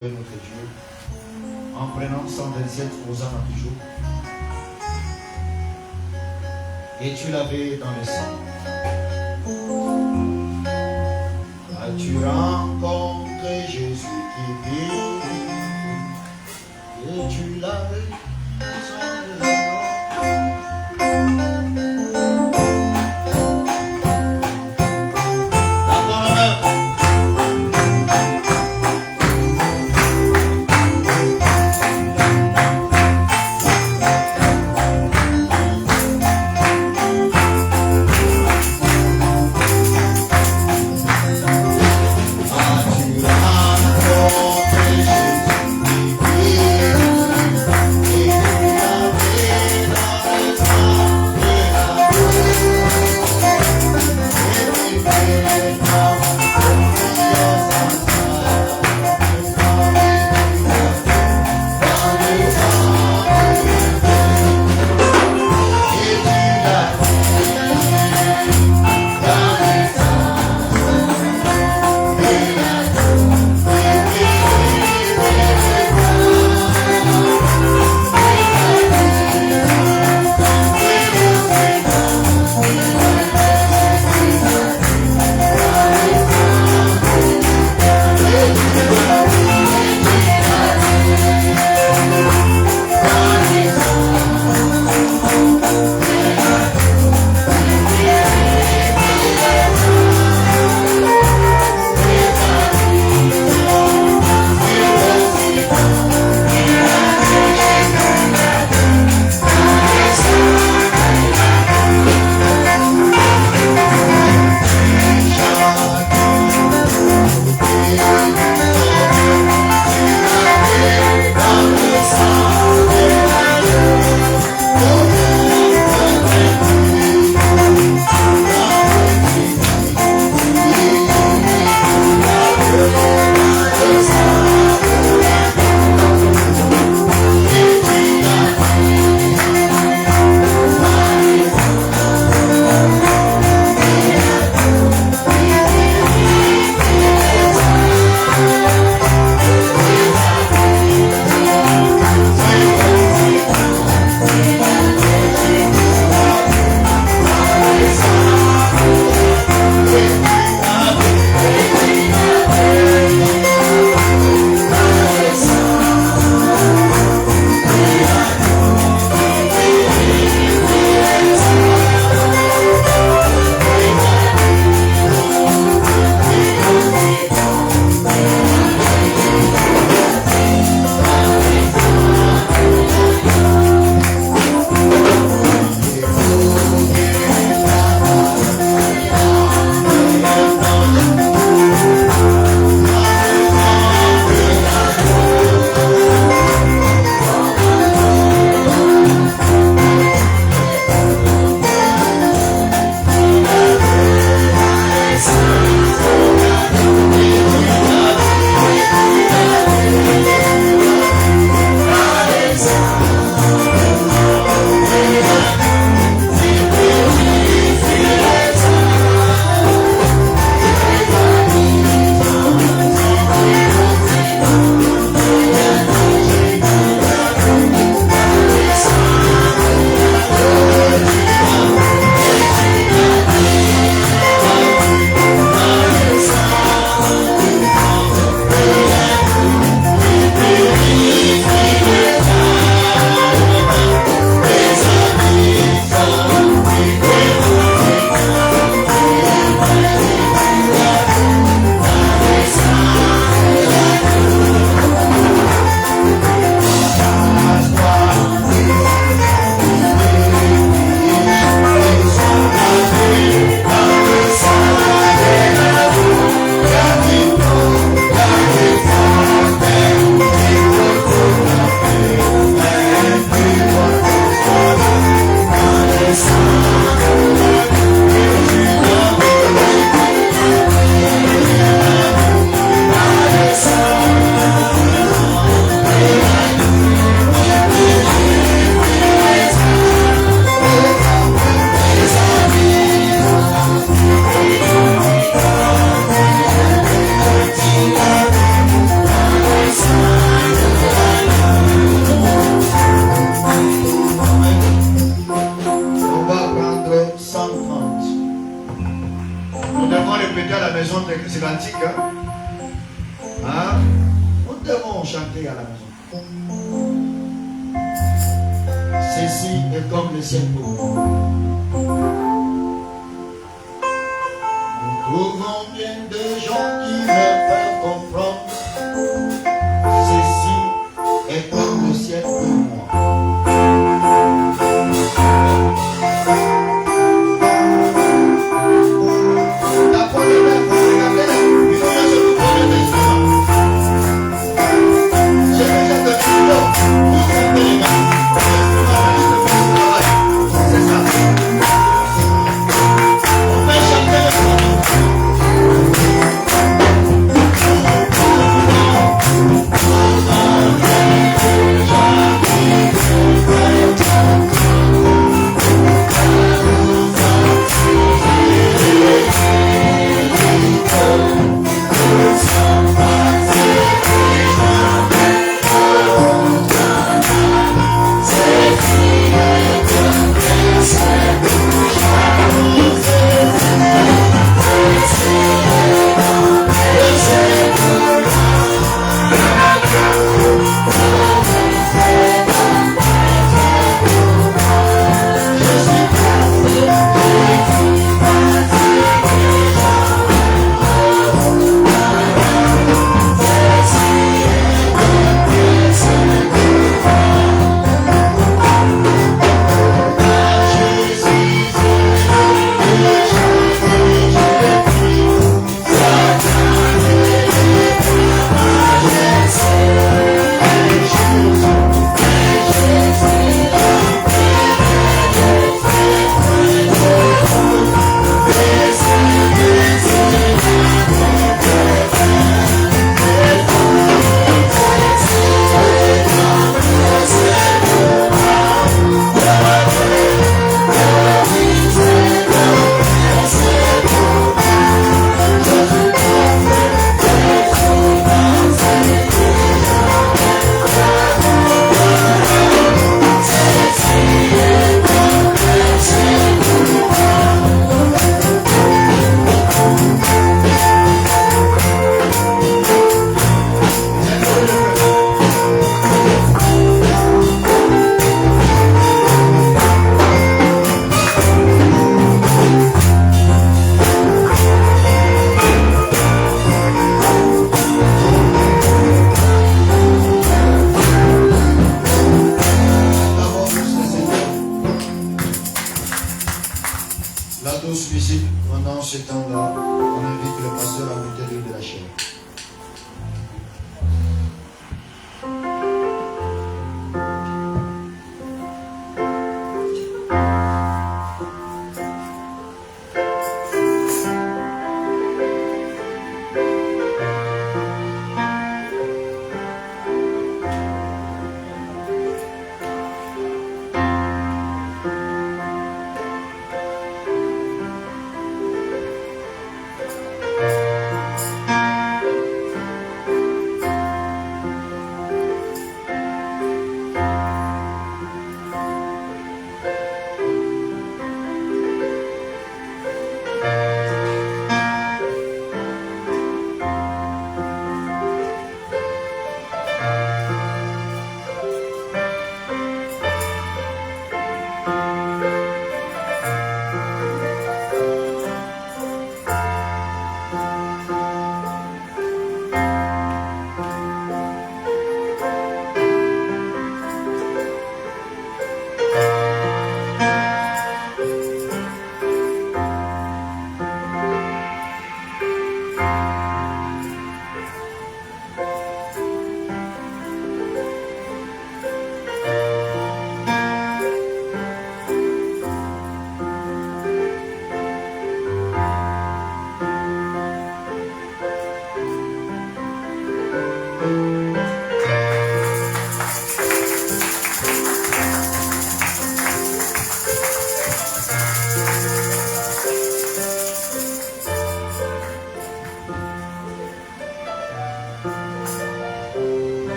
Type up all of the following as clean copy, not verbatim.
notre Dieu, en prenant 127 hosanna toujours. Et tu l'avais dans le sang. As-tu rencontré Jésus qui vit et tu l'avais dans le sang. As-tu rencontré devons chanter à la maison. Ceci est comme le ciel pour nous. Nous trouvons bien de gens qui ne peuvent comprendre. Ceci est comme le ciel pour moi. Pendant ce temps-là, on invite le pasteur à goûter l'huile de la chair.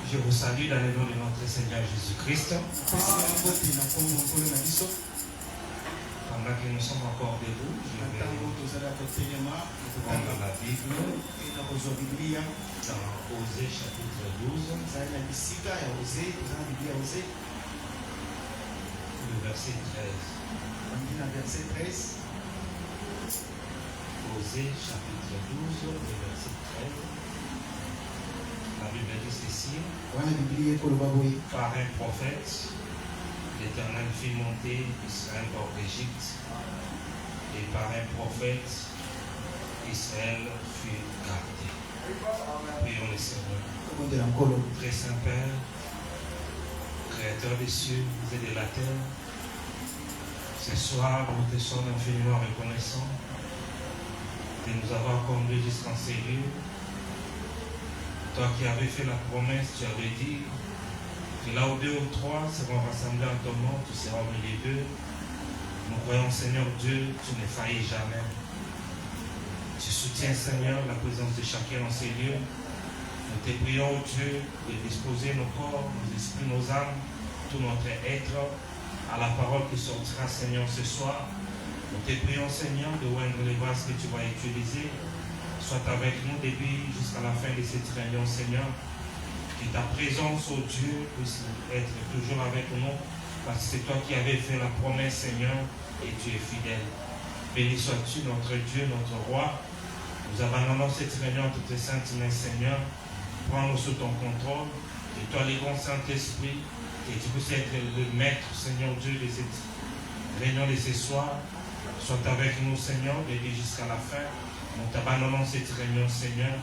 Je vous salue dans le nom de notre Seigneur Jésus-Christ. Pendant que nous sommes encore debout, je vais prendre la Bible dans Osée chapitre 12, le verset 13. Osée chapitre 12, le verset 13. La Bible dit ceci: par un prophète, l'Éternel fit monter Israël hors d'Égypte, et par un prophète, Israël fut gardé. Prions le Seigneur. Très saint Père, Créateur des cieux et de la terre, ce soir, nous te sommes infiniment reconnaissants de nous avoir conduits jusqu'en ces lieux. Toi qui avais fait la promesse, tu avais dit que là où 2 ou 3 seront rassemblés en ton nom, tu seras au milieu d'eux. Nous croyons, Seigneur Dieu, tu ne faillis jamais. Tu soutiens, Seigneur, la présence de chacun dans ces lieux. Nous te prions, Dieu, de disposer nos corps, nos esprits, nos âmes, tout notre être à la parole qui sortira, Seigneur, ce soir. Nous te prions, Seigneur, de oindre les vases que tu vas utiliser. Sois avec nous depuis jusqu'à la fin de cette réunion, Seigneur. Que ta présence, ô Dieu, puisse être toujours avec nous, parce que c'est toi qui avais fait la promesse, Seigneur, et tu es fidèle. Béni sois-tu, notre Dieu, notre Roi. Nous abandonnons cette réunion à toutes les saintes mains, Seigneur. Prends-nous sous ton contrôle. Et toi, le grand Saint-Esprit, que tu puisses être le maître, Seigneur Dieu, de cette réunion de ce soir. Sois avec nous, Seigneur, depuis jusqu'à la fin. Nous t'abandonnons cette réunion, Seigneur.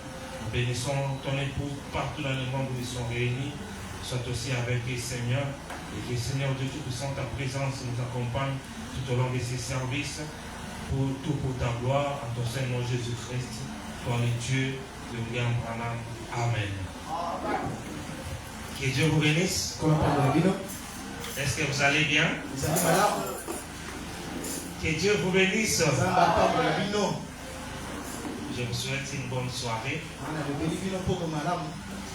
Nous bénissons ton épouse partout dans le monde où ils sont réunis. Sois aussi avec eux, Seigneur. Et que, Seigneur Dieu Tout-Puissant, ta présence nous accompagne tout au long de ces services. Pour ta gloire, en ton Seigneur Jésus-Christ. Toi, le Dieu de William Branham. Amen. Que Dieu vous bénisse. Est-ce que vous allez bien? Que Dieu vous bénisse. Je vous souhaite une bonne soirée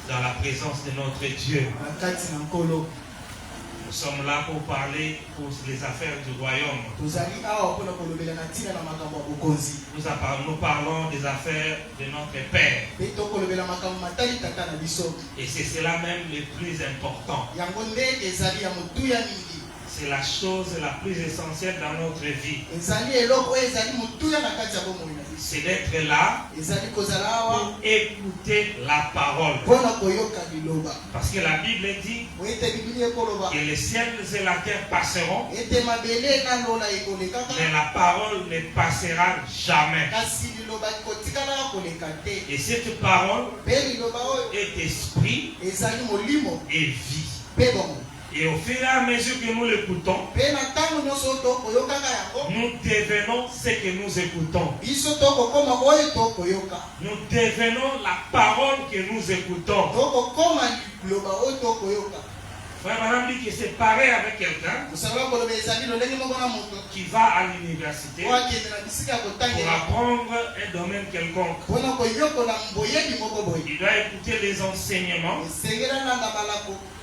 dans la présence de notre Dieu. Nous sommes là pour parler pour les affaires du royaume. Nous parlons des affaires de notre Père. Et c'est cela même le plus important. C'est la chose la plus essentielle dans notre vie. C'est d'être là pour écouter la parole. Parce que la Bible dit que les ciels et la terre passeront, mais la parole ne passera jamais. Et cette parole est esprit et vie. Et au fur et à mesure que nous l'écoutons, nous devenons ce que nous écoutons. Nous devenons la parole que nous écoutons. Frère Madame dit que c'est pareil avec quelqu'un qui va à l'université pour apprendre un domaine quelconque. Il doit écouter les enseignements.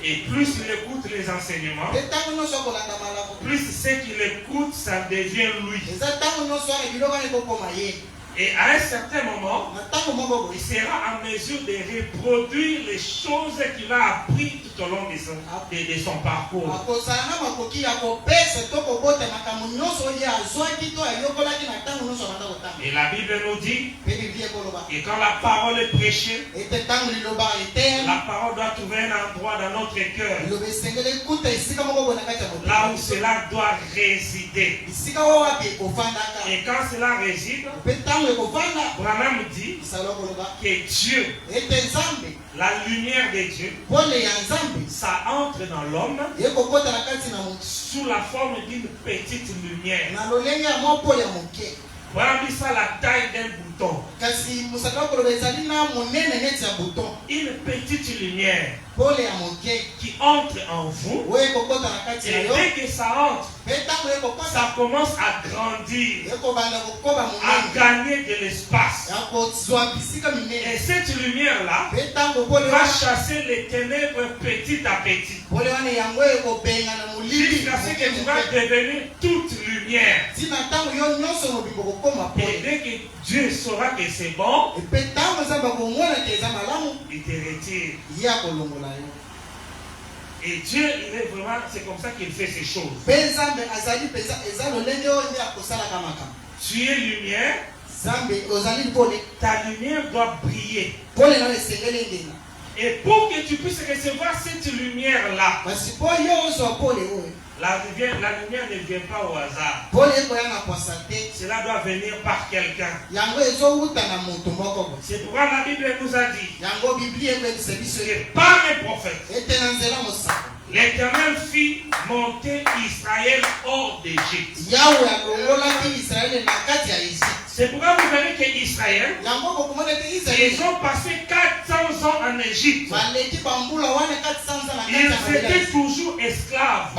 Et plus il écoute les enseignements, plus ce qu'il écoute, ça devient lui. Et à un certain moment, il sera en mesure de reproduire les choses qu'il a apprises tout au long de son parcours. Et la Bible nous dit que quand la parole est prêchée, la parole doit trouver un endroit dans notre cœur, là où cela doit résider. Et quand cela réside, Branham dit que Dieu, la lumière de Dieu, ça entre dans l'homme sous la forme d'une petite lumière. Voilà ça la taille d'un bouton. Une petite lumière qui entre en vous. Et dès que ça entre, ça commence à grandir, à gagner de l'espace. Et cette lumière-là va chasser les ténèbres petit à petit, jusqu'à ce que tu vas devenir toute lumière. lumière. Et dès que Dieu saura que c'est bon, il te retire. Et Dieu, il est vraiment, c'est comme ça qu'il fait ces choses. Tu es lumière, ta lumière doit briller. Et pour que tu puisses recevoir cette lumière-là, la lumière ne vient pas au hasard. Cela doit venir par quelqu'un. C'est pourquoi la Bible nous a dit que par un prophète, l'Éternel fit monter Israël hors d'Égypte. C'est pourquoi vous verrez qu'Israël, ils ont passé 400 ans en Égypte. Ils étaient toujours esclaves.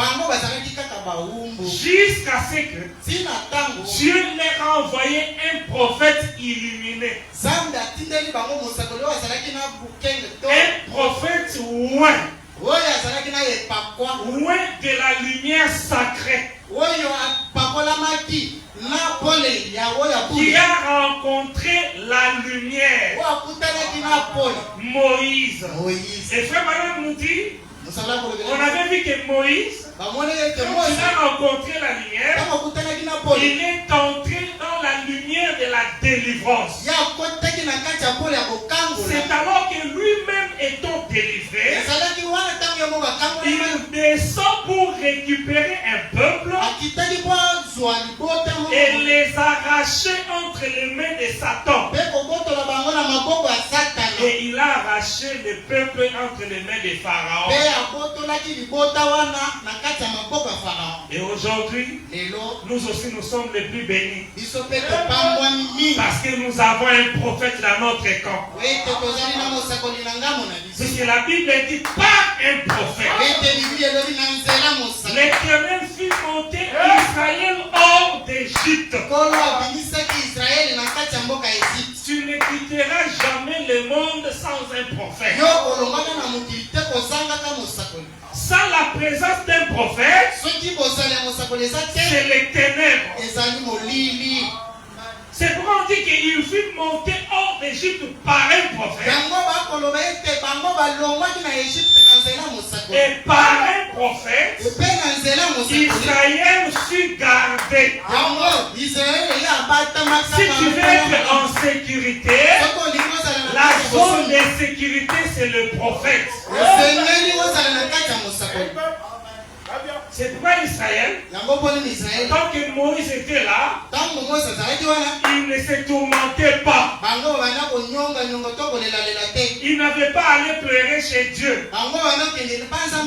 Jusqu'à ce que Dieu leur a envoyé un prophète illuminé. Un prophète loin de la lumière sacrée. Qui a rencontré la lumière. Moïse. Et frère Madame nous dit, on avait vu que Moïse, quand il a rencontré la lumière, il est entré dans la lumière de la délivrance. C'est alors que lui-même étant délivré, il descend pour récupérer un peuple et les arracher entre les mains de Satan. Et il a arraché le peuple entre les mains de Pharaon. Et aujourd'hui, nous aussi nous sommes les plus bénis. Parce que nous avons un prophète dans notre camp. Parce que la Bible dit pas un prophète. L'Éternel fit monter Israël hors d'Égypte. Tu ne quitteras jamais le monde sans un prophète. Sans la présence d'un prophète, c'est les ténèbres. C'est pourquoi on dit qu'il fut monté hors d'Égypte par un prophète. Et par un prophète, Israël fut gardé. Si tu veux être en sécurité, la zone de sécurité, c'est le prophète. C'est pourquoi Israël, tant que Moïse était là, il ne se tourmentait pas. Il n'avait pas à aller pleurer chez Dieu.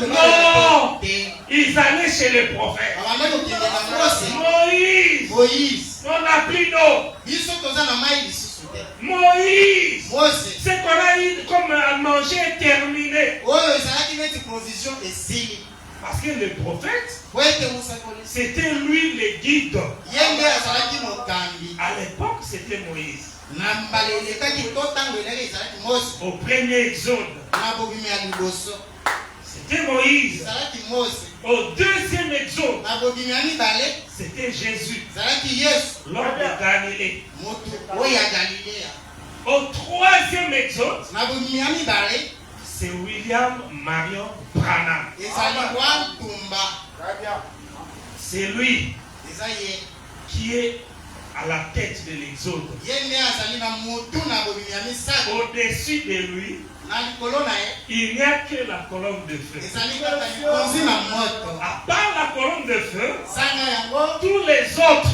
Non, ils allaient chez le prophète. Moïse, on n'a plus d'eau. Moïse, ce qu'on a eu comme à manger est terminé. Parce que le prophète, c'était lui le guide. À l'époque, c'était Moïse. Au premier exode, c'était Moïse. Au deuxième exode, c'était Jésus, l'homme de Galilée. Au troisième exode, c'est William Marion Branham. C'est lui qui est à la tête de l'exode. Au-dessus de lui, il n'y a que la colonne de feu. À part la colonne de feu, tous les autres,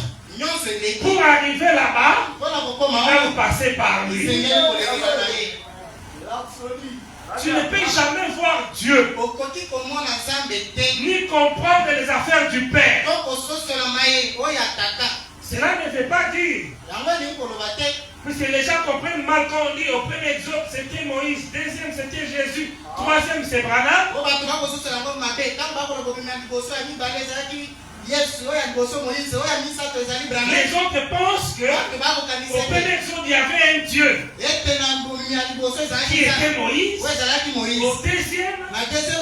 pour arriver là-bas, doivent passer par lui. Tu ne peux jamais voir Dieu, ni comprendre les affaires du Père. Cela ne veut pas dire, puisque les gens comprennent mal quand on dit au premier exode c'était Moïse, deuxième c'était Jésus, troisième c'est Branham. Les autres pensent que au premier exode il y avait un Dieu qui était Moïse. Au deuxième,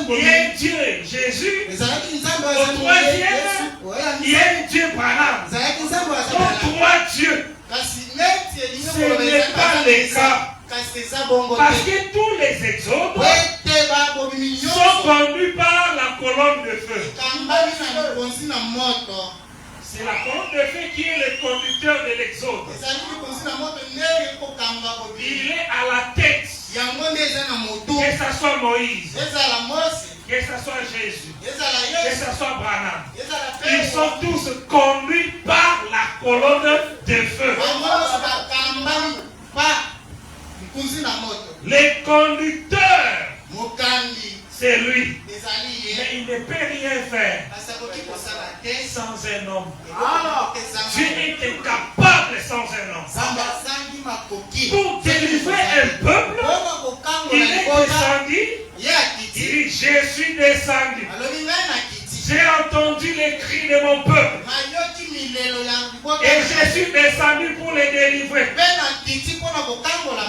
il y a un Dieu, Jésus. Au troisième, Il y a un Dieu Branham. Donc trois dieux. Ce n'est pas le cas. Parce que tous les exodes sont conduits par la colonne de feu. C'est la colonne de feu qui est le conducteur de l'exode. Il est à la tête. Que ce soit Moïse, que ce soit Jésus, que ce soit Branham. Ils sont tous conduits par la colonne de feu. Le conducteur, c'est lui. Mais il ne peut rien faire sans un homme. Dieu est incapable sans un homme. Pour délivrer un peuple, il est descendu. Il dit, je suis descendu. J'ai entendu les cris de mon peuple. Et je suis descendu pour les délivrer.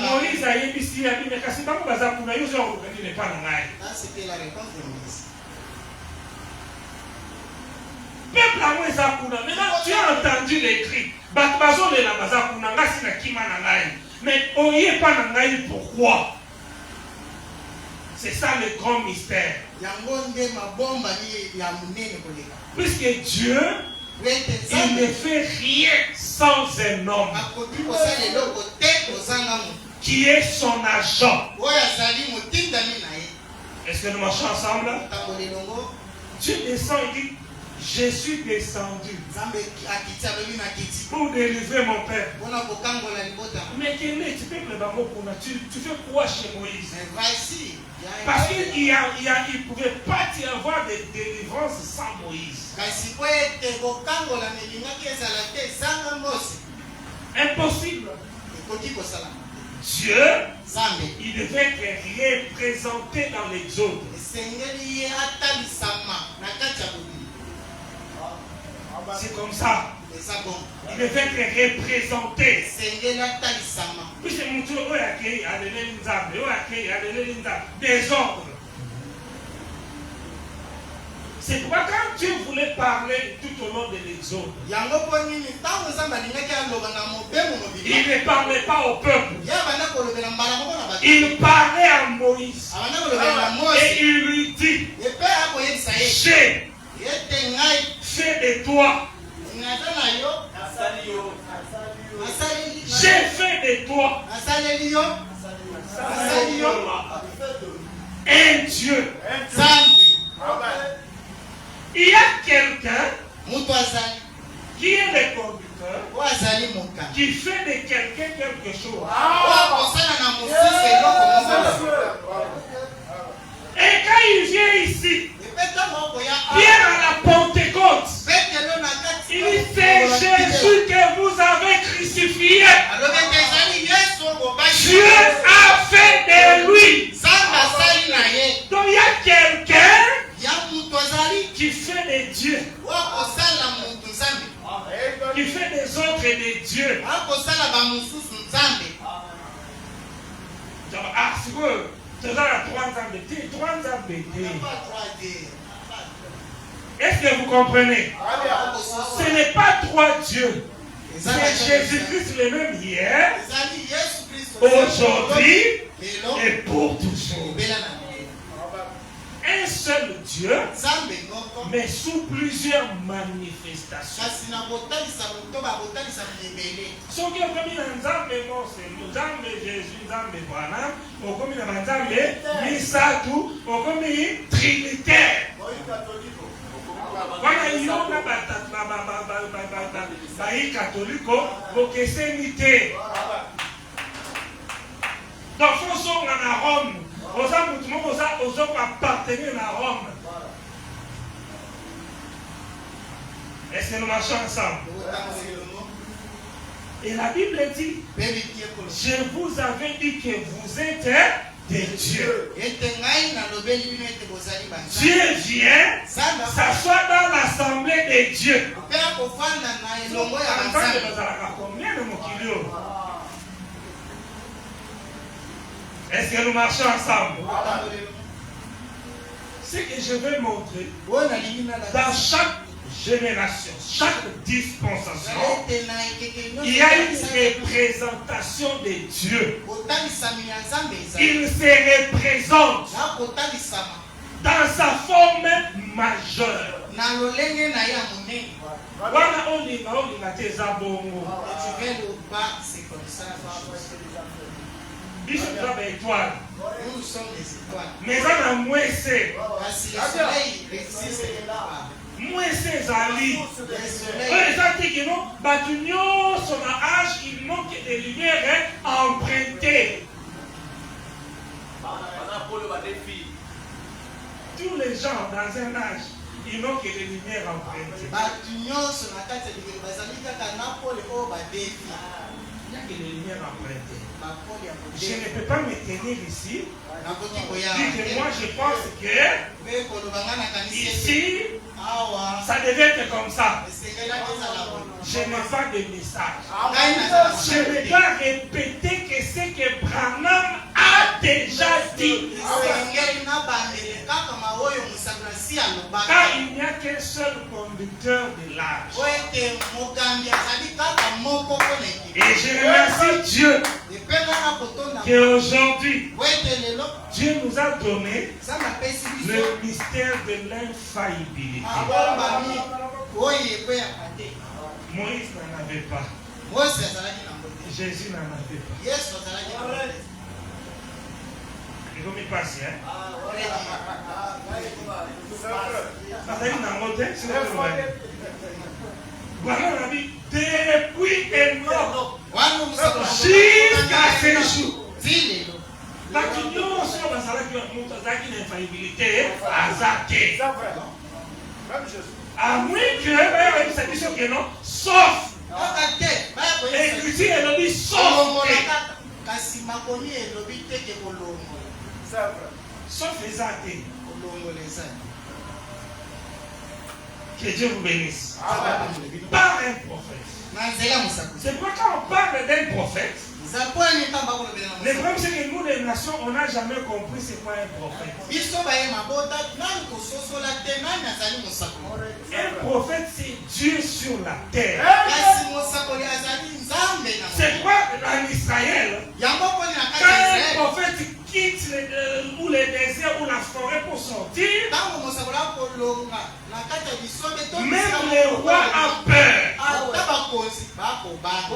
Moïse a dit ici, il a dit, mais quand c'est pas mon bazar pour nous, il n'est pas dans c'était la réponse de Moïse. Peuple à moi, maintenant tu as entendu les cris. Mais oye pas nangai, pourquoi? C'est ça le grand mystère. Puisque Dieu, il ne fait rien sans un homme qui est son agent. Est-ce que nous marchons ensemble? Dieu descend et dit, je suis descendu pour délivrer mon père. Mais tu fais quoi chez Moïse? Parce qu'il ne pouvait pas y avoir de délivrance sans Moïse. Impossible. Dieu, il devait être représenté dans l'exode. C'est comme ça. Il devait être représenté. Puisque mon Dieu a des ordres. C'est pourquoi quand Dieu voulait parler tout au long de l'exode, il ne parlait pas au peuple. Il parlait à Moïse. Et il lui dit, j'ai fait de toi. J'ai fait de toi un Dieu. Il y a quelqu'un qui est le conducteur, qui fait de quelqu'un quelque chose. Et quand il vient ici, vient à la Pentecôte, il dit, c'est Jésus que vous avez crucifié. Dieu a fait de lui. Donc il y a quelqu'un qui fait des dieux, qui fait des autres et des dieux. Ah, c'est quoi? Tu as 3 ans de thé, 3 ans de thé. Est-ce que vous comprenez? Ce n'est pas 3 dieux. C'est Jésus-Christ le même hier, aujourd'hui et pour toujours. Un seul Dieu, mais sous plusieurs manifestations. Ce qui est commis dans Nzambe Mose, Nzambe Jésus, Nzambe Branham, au commis dans Nzambe Misatu, au commis Trinitaire. Voilà, il y a des catholiques qui sont imités. Donc, il faut sortir à Rome. Aux hommes appartenir à Rome. Est-ce que nous marchons ensemble? Et la Bible dit, je vous avais dit que vous êtes des dieux. Dieu vient s'asseoir dans l'assemblée des dieux. Est-ce que nous marchons ensemble? Ce que je vais montrer, dans chaque génération, chaque dispensation, il y a une représentation de Dieu. Il se représente dans sa forme majeure. Voilà, on y va, tes abonnés. Nous sommes des étoiles. Mais on a moins c'est. Moins c'est Ali. Les antiques, son âge, il manque de lumière empruntée. Tous les gens dans un âge, ils n'ont que des lumières empruntées. Il n'y a que des lumières empruntées. Je ne peux pas me tenir ici. Dites-moi, je pense que ici, ça devait être comme ça. Je n'ai pas de message. Je ne vais pas répéter que ce que Branham a déjà dit. Car il n'y a qu'un seul conducteur de l'âge. Et je remercie Dieu qu'aujourd'hui, Dieu nous a donné le mystère de l'infaillibilité. Moïse n'en avait pas. Jésus n'en avait pas. Il faut m'y passer, hein? Voilà la vie depuis et mort jusqu'à ce jour. À moins que non, sauf. L'écriture elle dit sauf. Sauf les athées. Que Dieu vous bénisse. Par un prophète. C'est pourquoi quand on parle d'un prophète, le problème c'est que nous les nations, on n'a jamais compris c'est quoi un prophète. Un prophète c'est Dieu sur la terre. C'est quoi en Israël, quand un prophète quitte ou le désert ou la forêt pour sortir, même le roi a peur.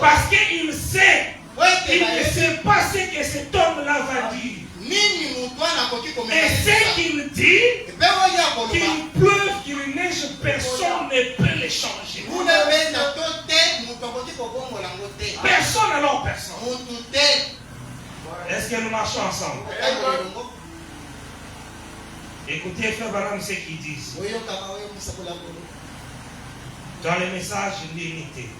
Parce qu'il sait, il ne sait pas ce que cet homme-là va dire. Et ce qu'il dit, qu'il pleuve, qu'il neige, personne ne peut le changer. Personne alors personne. Est-ce que nous marchons ensemble? Écoutez, frère Branham, ce qu'ils disent. Dans les messages limités.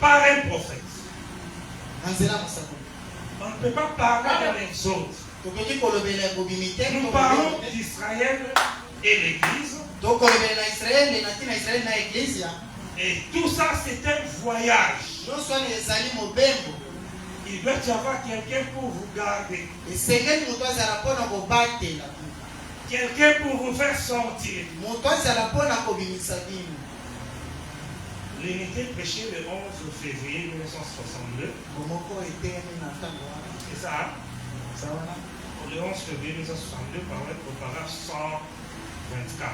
Par un prophète. On ne peut pas parler des autres. Nous parlons d'Israël et l'Église. Et tout ça, c'est un voyage. Il doit y avoir quelqu'un pour vous garder. Quelqu'un pour vous faire sortir. L'unité prêchée le 11 février 1962. C'est ça? Le 11 février 1962, paraît au paragraphe 124.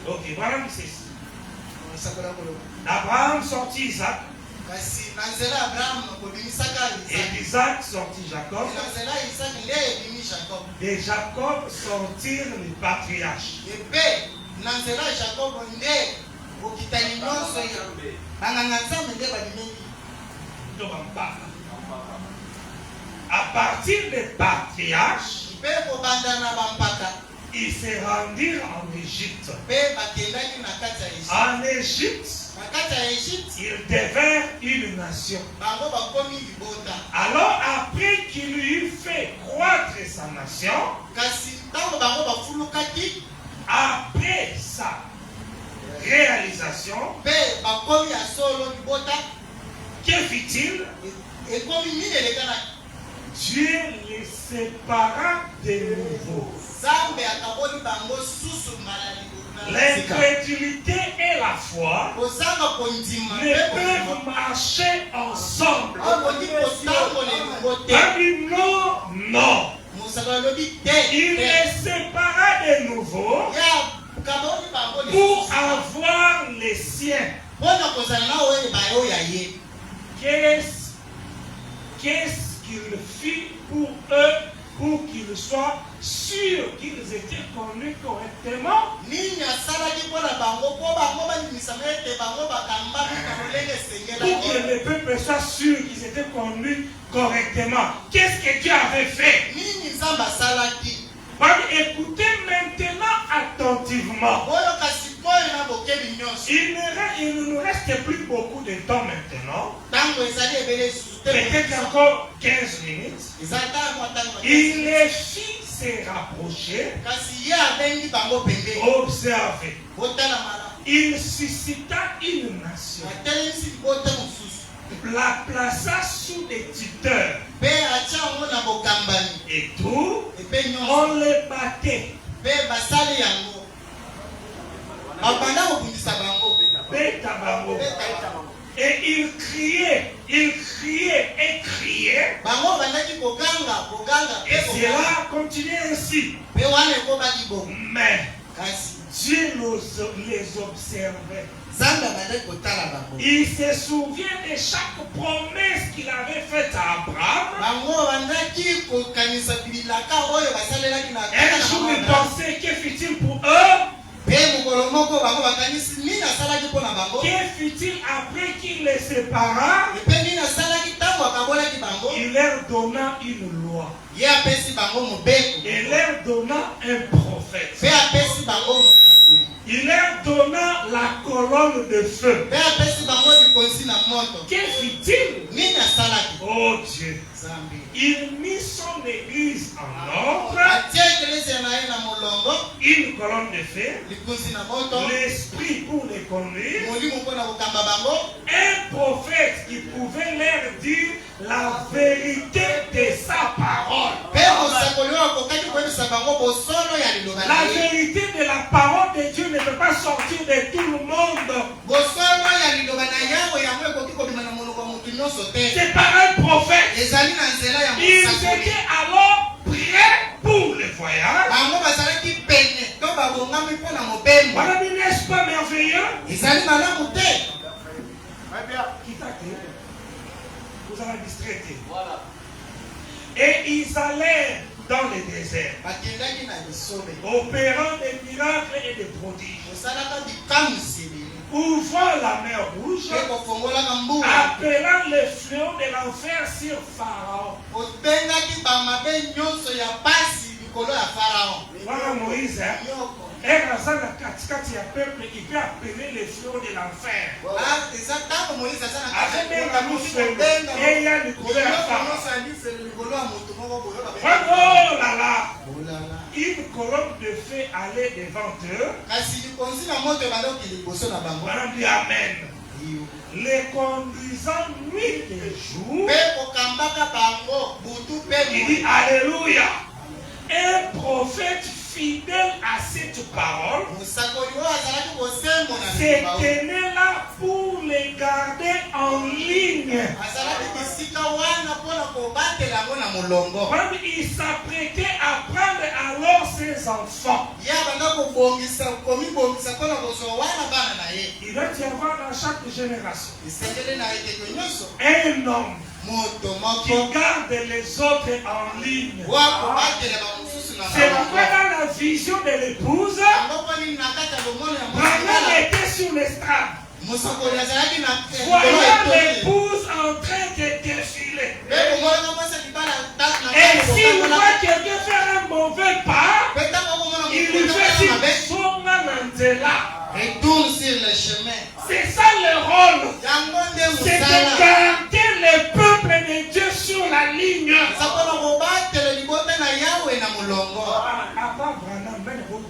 Ok, voilà c'est Abraham sortit Isaac. Et Isaac sortit Jacob. Et Jacob sortirent les patriarches. À partir des patriarches, ils se rendirent en Égypte. En Égypte, ils devinrent une nation. Alors, après qu'il eut fait croître sa nation, après sa réalisation, Que fit-il? Dieu les sépara de nouveau. L'incrédulité et la foi ne peuvent marcher ensemble. Non, non. Il les sépara de nouveau pour avoir les siens. Qu'est-ce qu'il fit pour eux pour qu'ils soient sûrs qu'ils étaient connus correctement? Pour que le peuple soit sûr qu'ils étaient connus correctement. Qu'est-ce que Dieu avait fait? Écoutez maintenant attentivement. Il ne nous reste plus beaucoup de temps maintenant. Peut-être encore 15 minutes. Il les fit se rapprocher. Observez. Il suscita une nation. La plaça sous des tuteurs. Et tout, on les battait. Et il criait et criait. Et cela continuait ainsi. Mais Dieu les observait. Il se souvient de chaque promesse qu'il avait faite à Abraham. Un jour il pensait, que fit-il pour eux? Que fit-il après qu'il les sépara? Il leur donna une loi. Il leur donna un prophète. Il leur donna la colonne de feu. Que fit-il? Oh Dieu. Il mit son église en ordre. Une colonne de feu. L'esprit pour les conduire. Un prophète qui pouvait leur dire la vérité de sa parole. La vérité de la parole de Dieu ne peut pas sortir de tout le monde. C'est par un prophète. Ils étaient alors prêts pour le voyage. Voilà, n'est-ce pas merveilleux? Vous avez distraité. Et ils allèrent dans le désert, opérant des miracles et des prodiges, ouvrant la mer rouge, appelant les fléaux de l'enfer sur Pharaon. Voilà Moïse. Et Razan katikati ya peuple, il peut appeler les fléaux de l'enfer. Et il y a le colère à Pharaon. Oh là là! Une colonne de feu allait devant eux. Voilà, dit Amen. Les conduisant nuit et jour. Il dit Alléluia. Un prophète fidèle à cette parole se tenait là pour les garder en ligne. Il s'apprêtait à prendre alors ses enfants. Il doit y avoir dans chaque génération un homme qui garde les autres en ligne. C'est pourquoi dans la vision de l'épouse, Branham était sur l'estrade. Voyant l'épouse en train de défiler. Et s'il voit quelqu'un faire un mauvais pas, il lui fait son retourne sur le chemin. C'est ça le rôle. C'est de garder le peuple de Dieu sur la ligne.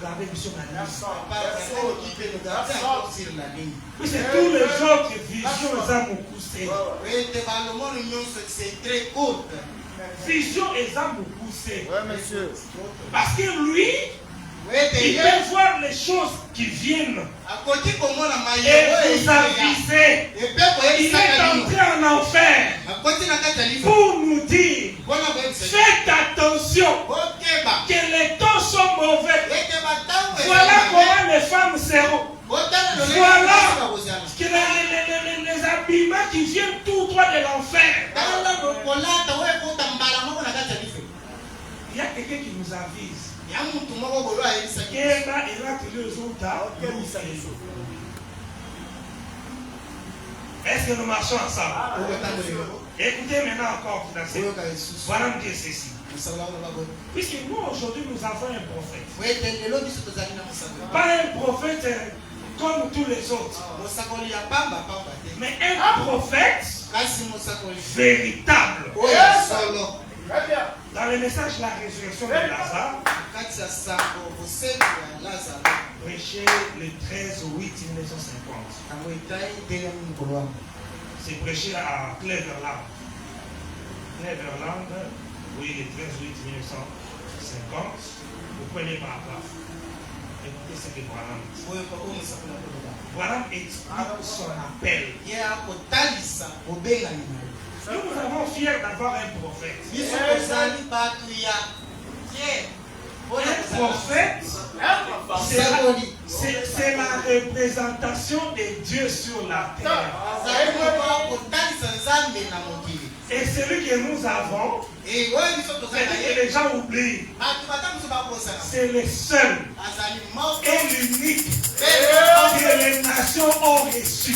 garder sur la ligne. Oui, c'est tous les autres visions à mon poussé. C'est très court. Vision et à mon poussé. Oui, monsieur. Parce que lui, il peut voir les choses qui viennent et vous aviser. Il est entré en enfer pour nous dire, faites attention que les temps sont mauvais. Voilà comment les femmes seront. Voilà que les habillements qui viennent tout droit de l'enfer. Il y a quelqu'un qui nous avise. Est-ce que nous marchons ensemble? Écoutez maintenant encore. Voilà me dire ceci. Puisque nous aujourd'hui nous avons un prophète. Pas un prophète comme tous les autres. Mais un prophète véritable. Dans le message de la résurrection de Lazare, prêché le 13 août 1950. C'est prêché à Cleveland. Cleveland, oui, le 13 août 1950. Vous prenez par là. Écoutez ce que Branham dit. Branham explique son appel. Nous avons fiers d'avoir un prophète. Un prophète, c'est la représentation de Dieu sur la terre. Et celui que nous avons, c'est que les gens oublient. C'est le seul et l'unique que les nations ont reçu.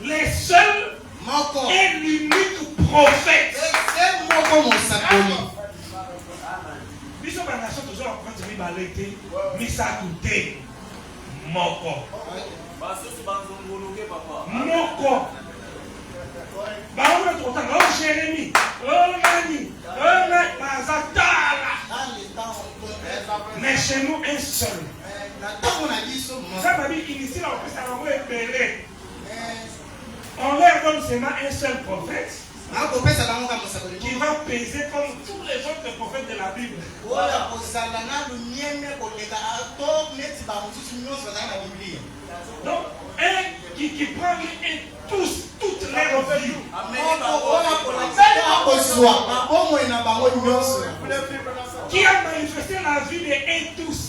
Les seuls et l'unique prophète. Bisous ma nation toujours en train de ribaliter, mais ça a coûté. Moko. Moko. Bah on est trop tard. Oh Jérémie. Oh Nani. Oh Mazatala. Mais chez nous un seul. Ça m'a dit ici là on peut s'arranger et péler. On leur donne seulement un seul prophète qui va peser comme tous les autres prophètes de la Bible. Donc, un qui prend toute leur vie. Qui a manifesté la vie de eux tous.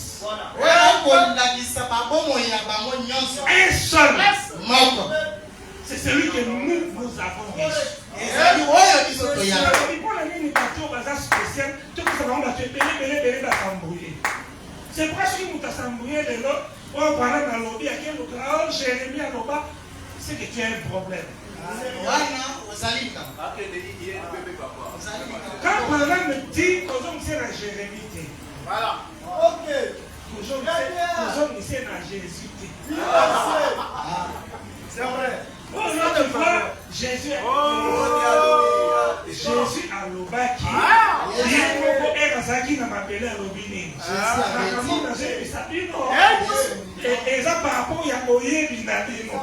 Un seul. C'est celui que nous avons reçu. C'est presque que nous t'avons de l'autre. On parle dans l'objet à quel autre. Jérémie à l'objet. C'est que tu as un problème. Quand Branham me dit que nous sommes à Jérémie, voilà. Ok. Nous sommes à Jésus. C'est vrai. Oh non, tu vois, Jésus a l'obaki. Il y a un m'appelait à l'obini. Et ça par rapport à Yakoye Binadino.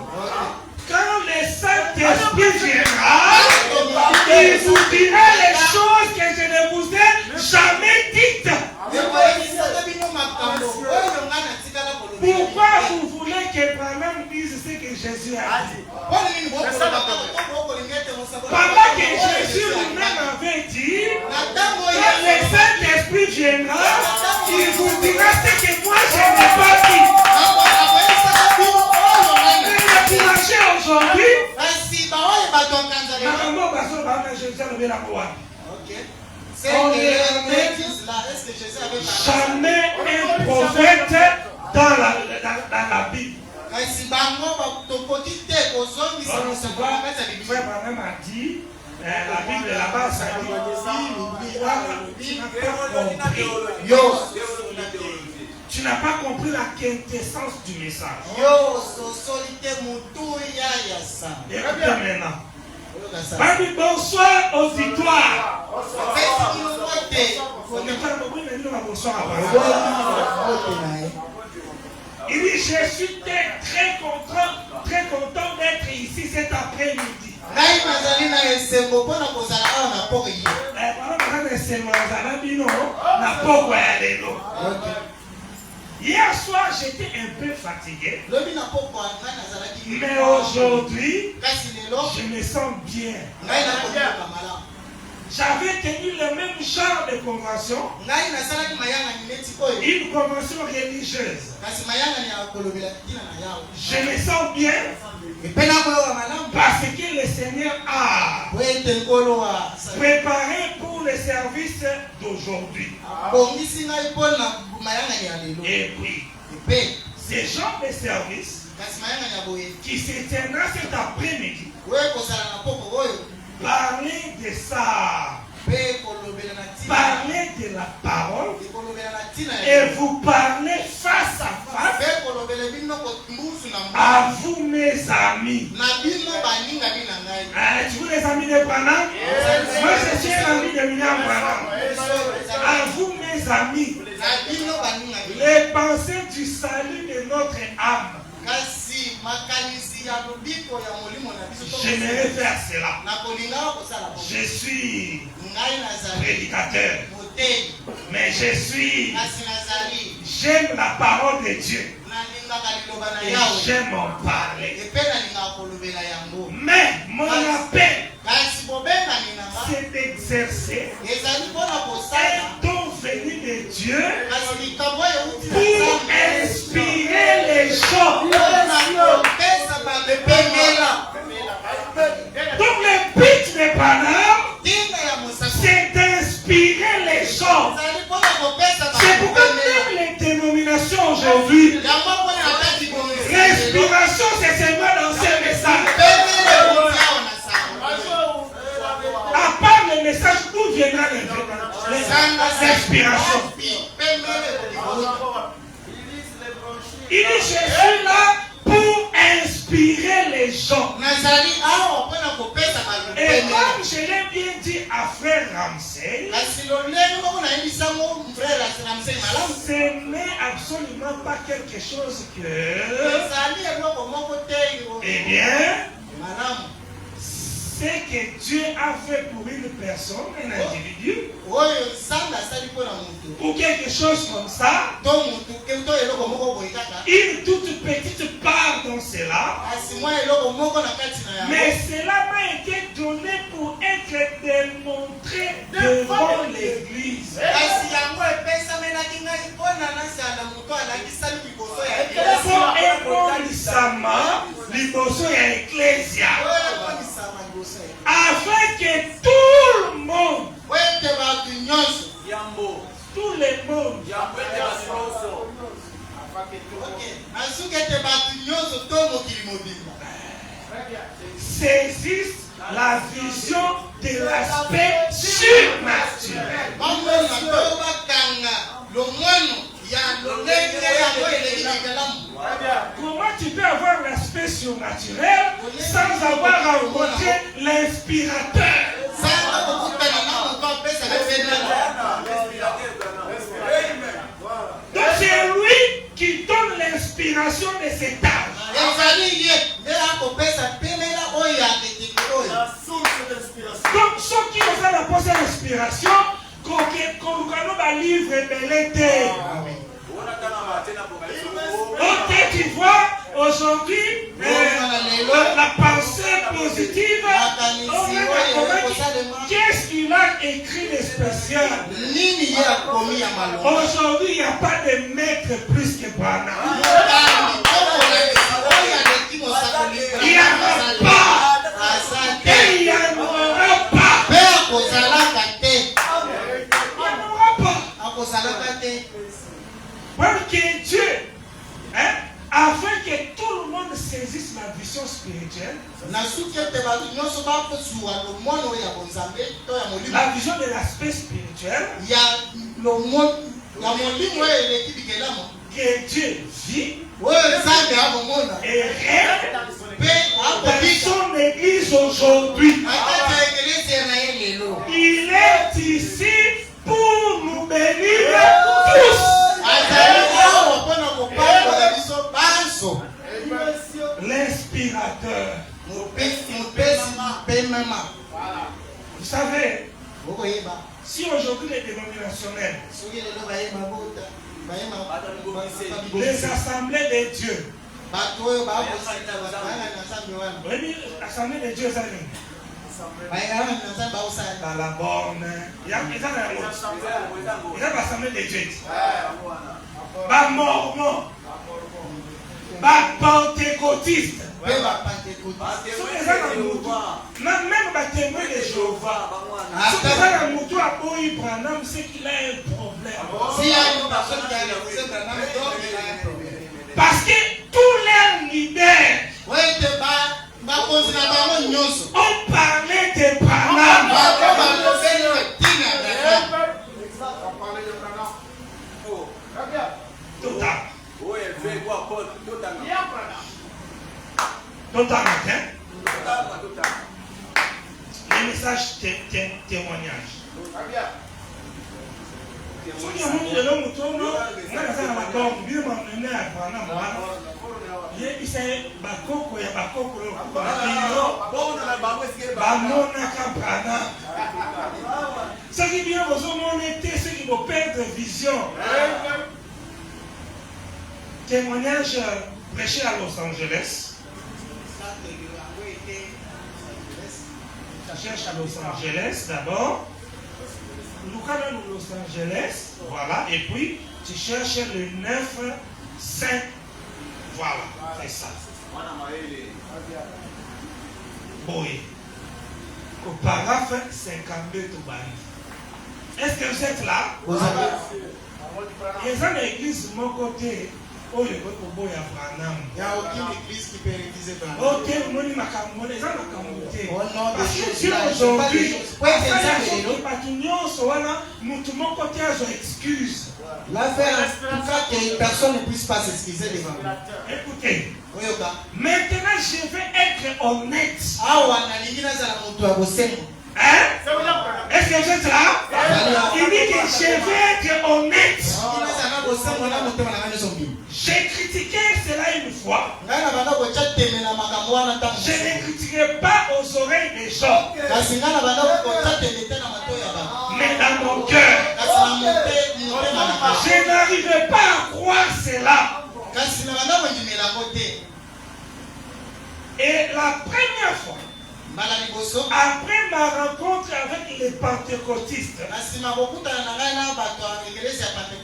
Quand le Saint-Esprit viendra, il vous dira les choses que je ne vous ai jamais dites. Pourquoi vous voulez que Branham dise ce que Jésus a dit? Pendant que Jésus lui-même avait dit, quand le Saint-Esprit viendra, il vous dira ce que moi je n'ai pas dit. Mais le marché aujourd'hui, jamais un prophète dans la Bible. Frère Branham a dit, la Bible là-bas, ça dit, tu n'as pas compris la quintessence du message. Écoutez maintenant. Bonsoir auditoire. fonction apparemment. Il dit, je suis très content d'être ici cet après-midi. Hier soir, j'étais un peu fatigué. Mais aujourd'hui, je me sens bien. J'avais tenu le même genre de convention, une convention religieuse. Je me sens bien parce que le Seigneur a préparé pour le service d'aujourd'hui. Et puis, ces genres de service qui se tiendra cet après-midi, parler de ça, parler de la parole, et vous parler face à face à vous, mes amis. Tu veux les amis de Branham? Moi, je suis un ami de William Branham. À vous, mes amis, les pensées du salut de notre âme. J'aimerais faire cela. Je suis prédicateur, mais j'aime la parole de Dieu et j'aime en parler. Mais mon appel, c'est d'exercer un don venu de Dieu pour inspirer les gens. Donc le but de Branham, c'est d'inspirer les gens. C'est pourquoi même les dénominations aujourd'hui, l'inspiration c'est seulement dans ce message. À part le message, d'où viendra l'inspiration? Il dit, je suis là pour inspirer les gens. Et comme je l'ai bien dit à frère Ramsey, ce n'est absolument pas quelque chose que, eh bien, ce que Dieu a fait pour une personne, un individu, ou quelque chose comme ça, une toute petite part dans cela, mais cela m'a été donné pour être démontré devant l'Église. Pour émondissama, liboso ya Ecclesia, afin que tout le monde, tout le monde, saisisse la vision de l'aspect surnaturel. Comment tu peux avoir l'aspect surnaturel sans avoir rencontré l'inspirateur? Donc c'est lui qui donne l'inspiration de cet âge. Donc ceux qui ont la poste d'inspiration, qu'on va livre belleté. Ok, tu vois, aujourd'hui, la pensée positive, qu'est-ce qu'il a écrit de spécial? Aujourd'hui, il n'y a pas de maître plus que Branham. Il n'y en a pas. Et il n'y en aura pas. Parce que Dieu, afin que tout le monde saisisse la vision spirituelle, la vision de l'aspect spirituel, que Dieu vit et règne dans son église aujourd'hui. Il est ici pour nous bénir savez, si aujourd'hui les dénominationnels, les assemblées des dieux, l'assemblée des dieux, ça dans la borne, il y a l'assemblée des dieux. Pas mormon, pas pentecôtiste. Même les témoins de Jéhovah, c'est qu'il a un problème. Parce que tous les leaders ont parlé de Branham. Les messages témoignages. Ce qui vient vous monter, ceux qui vont perdre vision. Témoignage prêché à Los Angeles. Ça cherche à Los Angeles d'abord. Lucas Los Angeles, voilà, et puis tu cherches le 9-5, voilà, c'est ça. Oui. Au paragraphe 52 tout bas. Est-ce que vous êtes là? Ils ont l'église de mon côté. Il n'y a aucune église qui peut utiliser Branham. Parce que Dieu aujourd'hui, personne ne puisse pas s'excuser devant nous. Écoutez, maintenant je vais être honnête. Hein? Est-ce que vous êtes là? Il dit que je vais être honnête. J'ai critiqué cela une fois. Je ne critiquerai pas aux oreilles des gens. Mais dans mon cœur, je n'arriverai pas à croire cela. Et la première fois, après ma rencontre avec les pentecôtistes,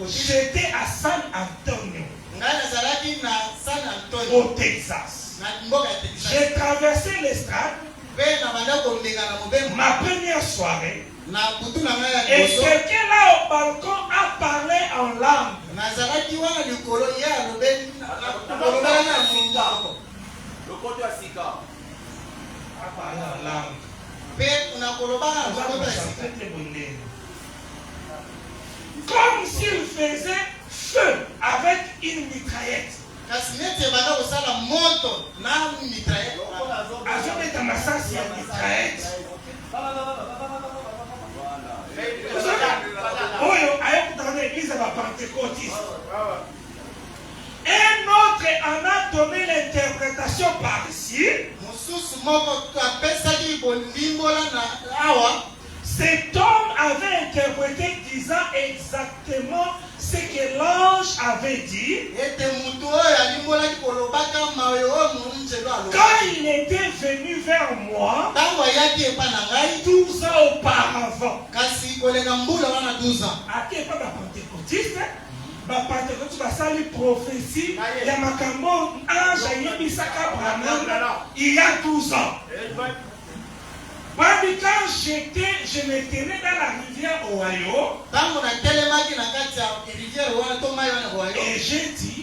j'étais à San Antonio, au Texas. J'ai traversé l'estrade, ma première soirée, et quelqu'un là au balcon a parlé en langue. Comme s'il faisait feu avec une mitraillette. Avec un massage et une mitraillette. Un autre en a donné l'interprétation par ici. Cet homme avait interprété disant exactement ce que l'ange avait dit. Quand il était venu vers moi, 12 ans auparavant. À qui est pas la pentecôtiste? La pentecôtiste va saluer prophétie. Il y a Makambo, ange, il y a Bissaka Branham, il y a 12 ans. Quand je me tenais dans la rivière Ohio, et j'ai dit,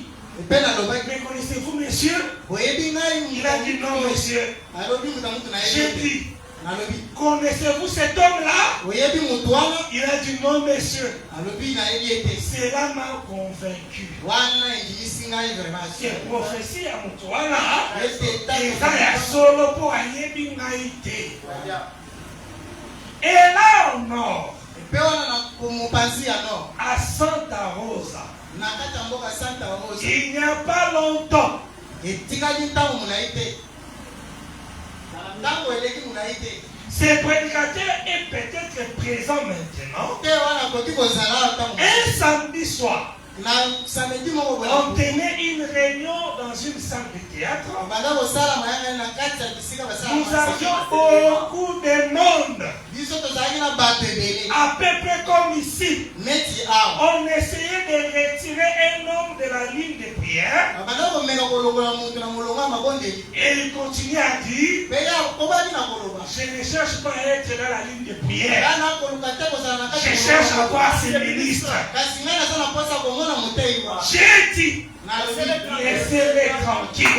mais connaissez-vous monsieur? Il a dit non monsieur. J'ai dit, connaissez-vous cet homme-là? Il a dit non monsieur. Cela m'a convaincu. C'est prophétie à Moutouana. Et ça y a solo pour aller bingaïté. Et là au nord, à Santa Rosa, il n'y a pas longtemps, Ce prédicateur est peut-être présent maintenant. Un samedi soir, on tenait une réunion dans une salle de théâtre. Nous avions beaucoup de monde. À peu près comme ici. On essayait de retirer un homme de la ligne de prière. Et il continue à dire, je ne cherche pas à être dans la ligne de prière. Je cherche à voir ces ministres. J'ai dit, laissez-les tranquilles.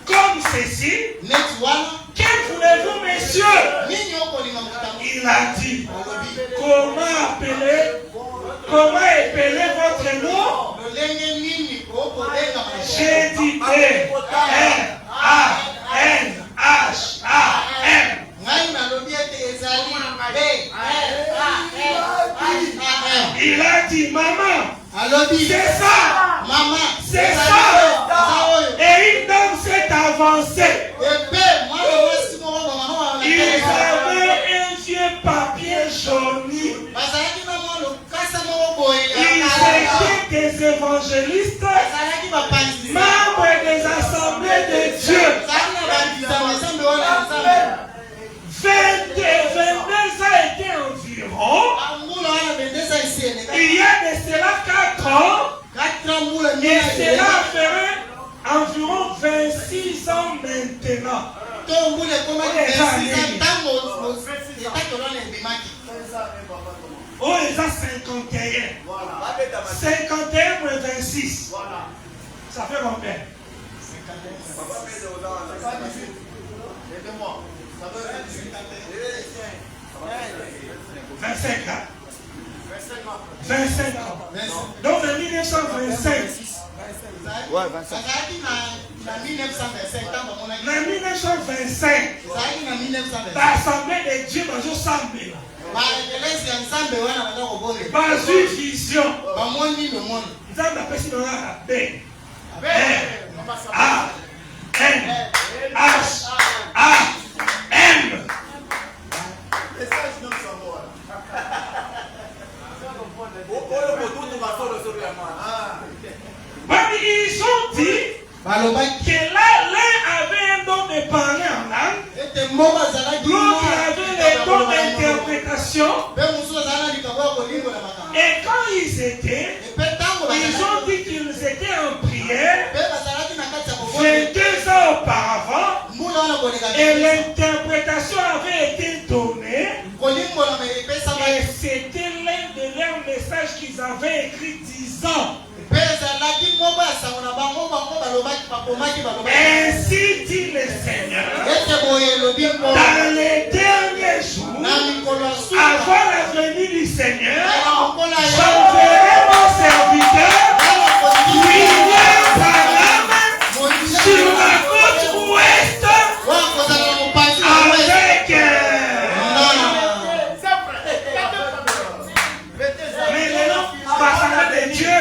Comme ceci, que voulez-vous, messieurs? Il a dit, comment appeler votre nom? J'ai dit E-R-A-N-H-A-M. Il a dit, maman, c'est ça, maman, c'est ça. Et une dame s'est avancée. Ils avaient un vieux papier jauni. Ils étaient des évangélistes, membres des assemblées de Dieu. 22 ans étaient environ. Il y a de cela 4 ans. Et cela ferait environ 26 ans maintenant. Oh, ils ont 51. 51 moins 26. Ça fait combien? 25 ans. 25 ans. Donc en 1925. Ouais, 25. En 1925, l'Assemblée de Dieu dans une assemblée. Dans une vision. Nous avons appelé ça B. R-A-N-H-A-M. Ils ont dit que là, l'un avait un don de parler en langue, l'autre avait le don d'interprétation. Et quand ils étaient, ils ont dit qu'ils étaient en prière 22 ans auparavant, et l'interprétation avait été donnée, et c'était l'un de leurs messages qu'ils avaient écrit 10 ans. Ainsi dit le Seigneur, dans les derniers jours, avant la venue du Seigneur, j'enverrai mon serviteur, William Branham, sur la côte ouest, avec mais le nom passera de Dieu.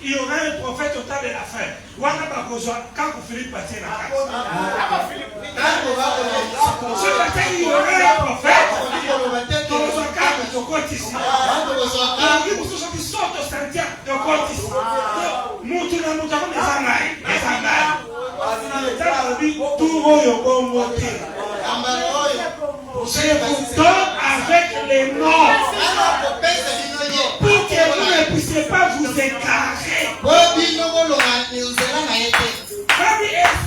Il y aura un prophète au temps de la fin. Quand Philippe partit la carte. Il y aura un prophète. Je vous donne avec les noms pour que vous ne puissiez pas vous écarter. Et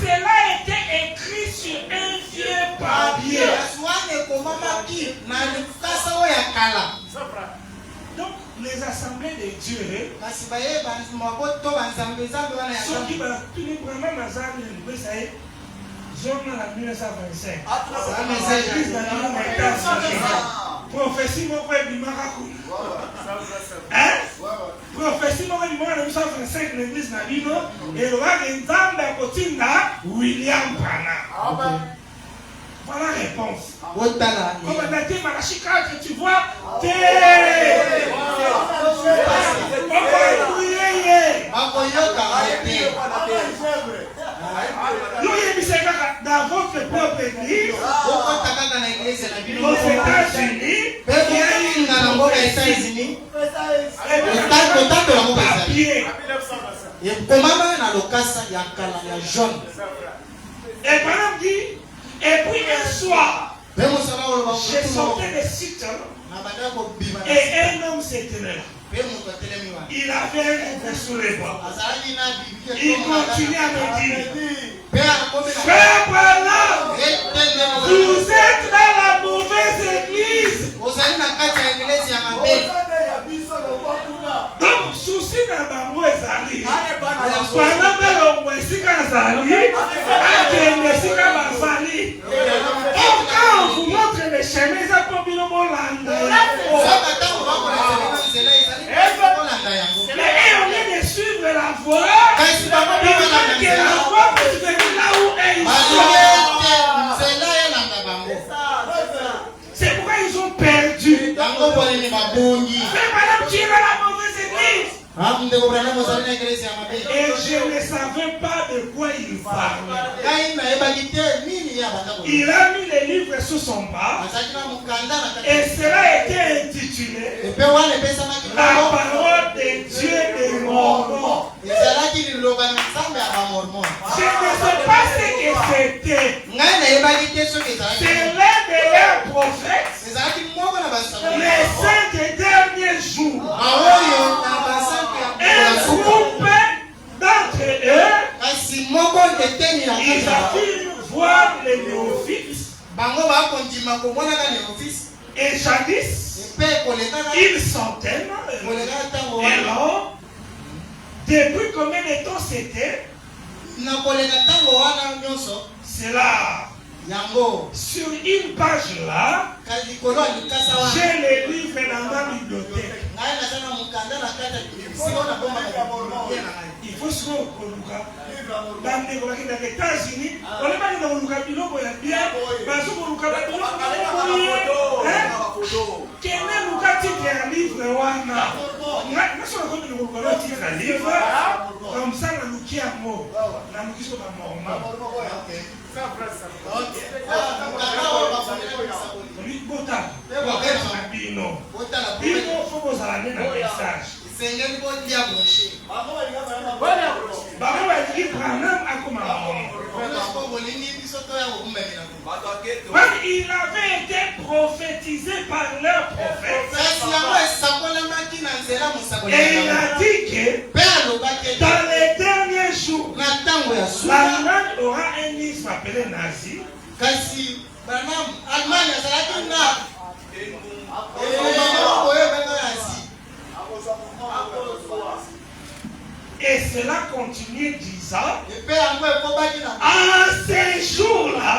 cela était écrit sur un vieux papier. Donc, les assemblées de Dieu, ceux qui vont tous les vraiment Zone en 1925. Prophétie, mon frère, du Marakou. Hein? Prophétie, mon frère, du 1925, l'église Nabino, et le roi de Nzamba Kotinga, William Branham. Voilà la réponse. Comme on a dit, Marachika, tu vois, dans votre propre église, aux États-Unis, il y a une papier. Et Branham dit, et puis un soir, j'ai sorti le site et un homme s'était là. Il avait un livre sous les bras. Il continue à me dire, frère Branham, vous êtes dans la mauvaise église. Donc, souci dans la mauvaise église. Pendant que l'on voit ici quand ça arrive, quand on vous montre les chemins, ça peut bien mais on vient de suivre la voie. Il faut que la voie puisse venir là où ils sont. C'est pourquoi ils ont perdu. Mais madame, tu es dans la mauvaise église. Et je ne savais pas de quoi il parlait. Il a mis les livres sous son bras et cela a été intitulé La parole de Dieu des Mormons. Je ne sais pas ce que c'était. C'est l'un de leurs prophètes, les saints des derniers jours. Un groupe d'entre eux, ils affirment voir les néophytes. Et jadis, ils s'entennent. Et alors, depuis combien de temps c'était? C'est là. Sur une page là, j'ai les livres dans ma bibliothèque. Il faut se rendre dans les États-Unis, on n'est pas dans le Lucabino, il y a bien, parce que le Lucabino, quel est le titre d'un livre? Nous sommes le livre, comme ça, on a loupé un mot. On a loupé un mot. Il faut vous aller dans le message. Il avait été prophétisé par leur prophète. Et il a dit que dans les derniers jours, l'Allemagne aura un ministre appelé nazi. Et cela continue disant, à ces jours-là,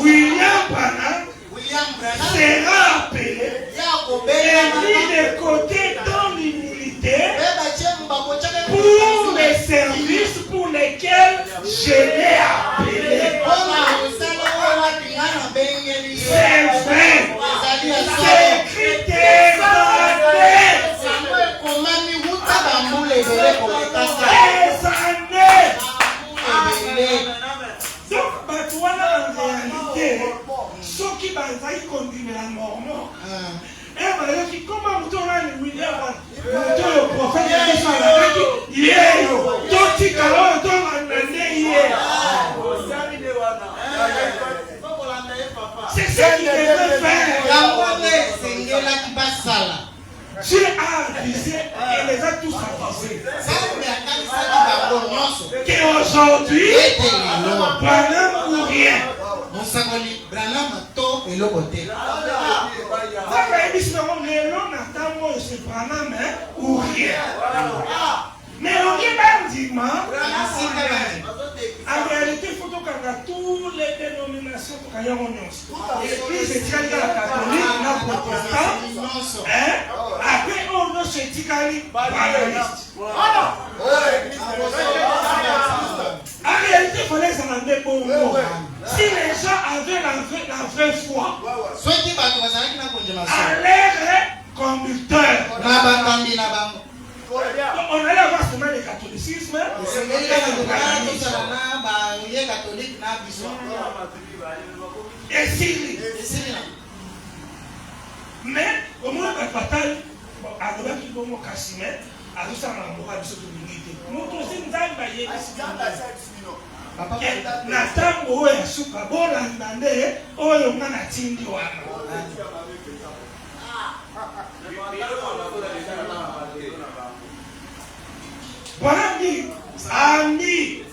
William Branham sera appelé et mis de côté dans l'humilité pour les services pour lesquels je l'ai appelé. C'est vrai. C'est écrit des années. Donc, en réalité, ceux qui ont conduit la Mormon, et comment vous tournez le William, le prophète, c'est ce qu'il devait faire. Dieu a avisé et les a tous avisés. Qu'aujourd'hui, Branham ou rien. Mosakoli Branham to eloko te. Ou rien. Mais on est bandiment. En réalité, il faut que toutes les dénominations et puis c'est très dans la catholique, la protestant. Après, on a ce ticali banaliste. En réalité, il fallait s'en amener pour nous. Si les gens avaient la vraie foi, à l'air conducteur, on allait avoir seulement le catholicisme. Et Syrie. Mais au moins, la bataille, à l'heure qui va casser, à tout ça, on va se communiquer. Nous aussi, nous avons baillé. Nathan, où est Souka, bon, l'année, où est le Manatindi. Voilà, ami,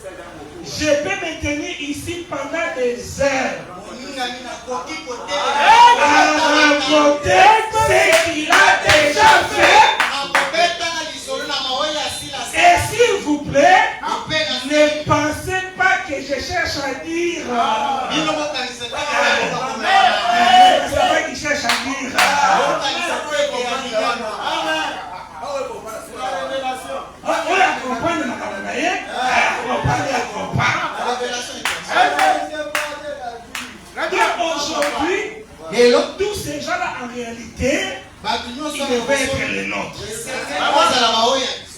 je peux me tenir ici pendant des heures à raconter ce qu'il a déjà fait. Et s'il vous plaît, ne pensez pas que je cherche à dire. Ne pensez pas qu'il cherche à dire. Donc tous ces gens-là en réalité, ils devaient être les nôtres.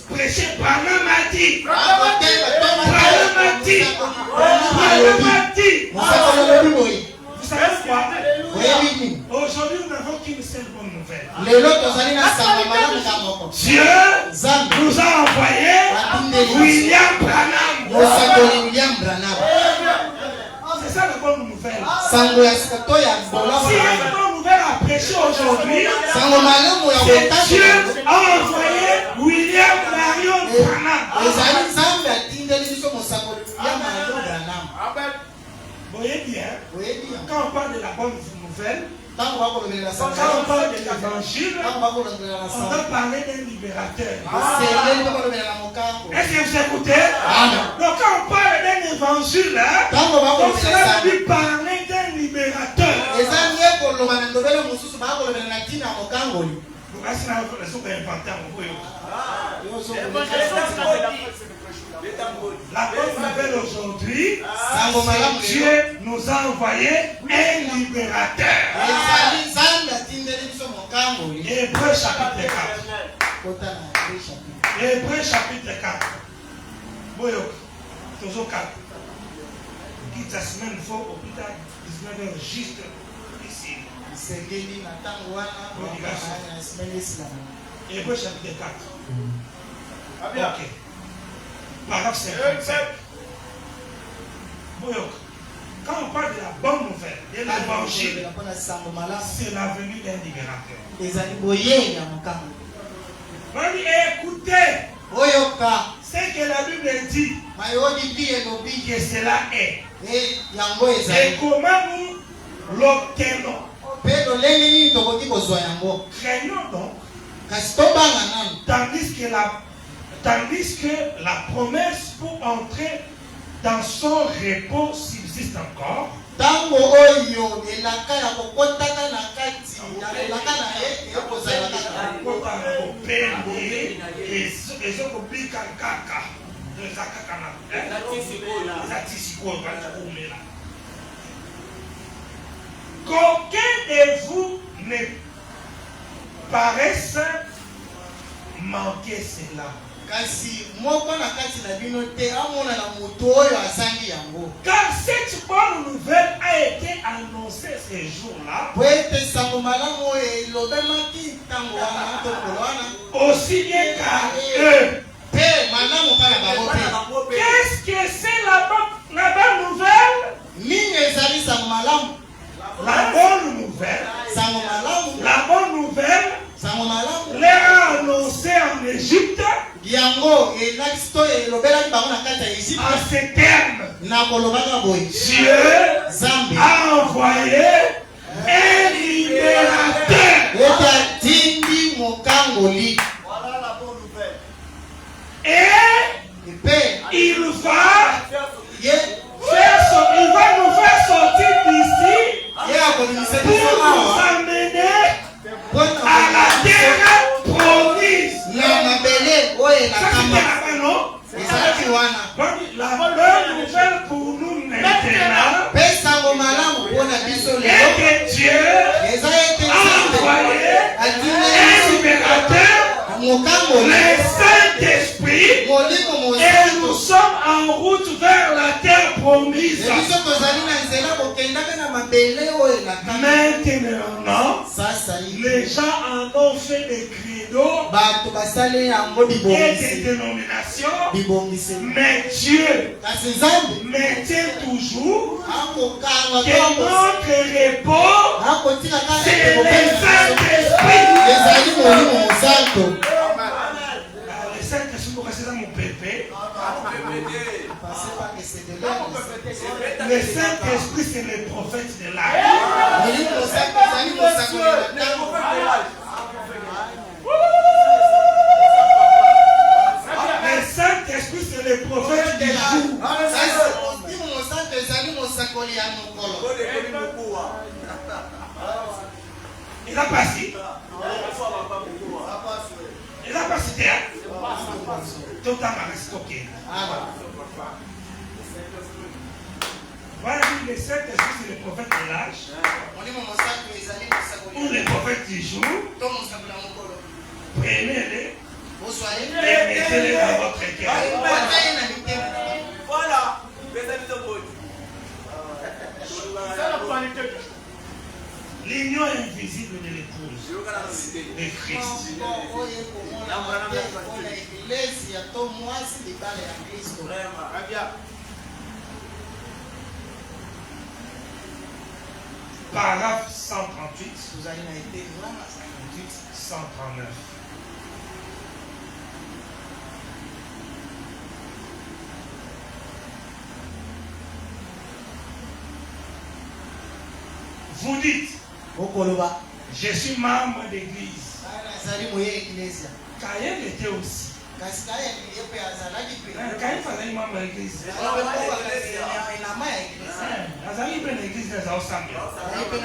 Prêcher Branham a dit. Vous savez quoi? Aujourd'hui, nous n'avons qu'une seule bonne nouvelle. Dieu nous a envoyé William Branham. C'est ça la bonne nouvelle. Si il y a une bonne nouvelle à prêcher aujourd'hui, c'est Dieu a envoyé William Marion Branham. Vous voyez bien, quand on parle de la bonne nouvelle, quand on parle de l'évangile, on va parler d'un libérateur. Est-ce que vous écoutez? Donc quand on parle d'un évangile, donc cela veut dire parler d'un libérateur. La bonne nouvelle aujourd'hui, Dieu nous a envoyé un libérateur. Hébreux chapitre 4. Hébreux chapitre 4. Boyok, toujours 4. Quitte la semaine, il faut au plus tard 19h juste ici. Hébreux chapitre 4. Ok. Paragraphe 55. Boyok, quand on parle de la bonne nouvelle, de l'évangile, c'est la venue d'un libérateur. On dit écoutez ce que la Bible dit, que cela est. Et comment nous l'obtenons. Craignons donc, tandis que la promesse pour entrer dans son repos subsiste encore. Qu'aucun de vous ne paraisse manquer cela. Car cette bonne nouvelle a été annoncée ces jours-là aussi bien qu'à eux. Qu'est-ce que c'est la bonne nouvelle? La bonne nouvelle. La bonne nouvelle leur a annoncé en Égypte, en ces termes, Dieu a envoyé un libérateur. Et il va nous faire sortir d'ici pour nous amener à la terre promise. Ça, c'était là-bas, non? La bonne nouvelle pour nous maintenant est que Dieu a envoyé un libérateur, le Saint-Esprit, et nous sommes en route vers la terre promise. Maintenant, les gens en ont fait des credos et des dénominations, mais Dieu maintient toujours que notre repos, c'est le Saint-Esprit. Le Saint-Esprit, pour rester dans mon pépé, le Saint-Esprit, c'est le prophète de l'âge. Le Saint-Esprit, c'est le prophète du jour. Il a passé. Il a passé. Tout à stocké. Voilà, le Saint-Esprit, c'est le prophète de l'âge. Ou le prophète du jour. Prenez-les. Et mettez-les dans votre cœur. Voilà. L'union invisible de l'épouse de Christ. Paragraphe 138, 139. Vous dites, je suis membre d'église. Caïn était aussi. Caïn faisait membre d'église.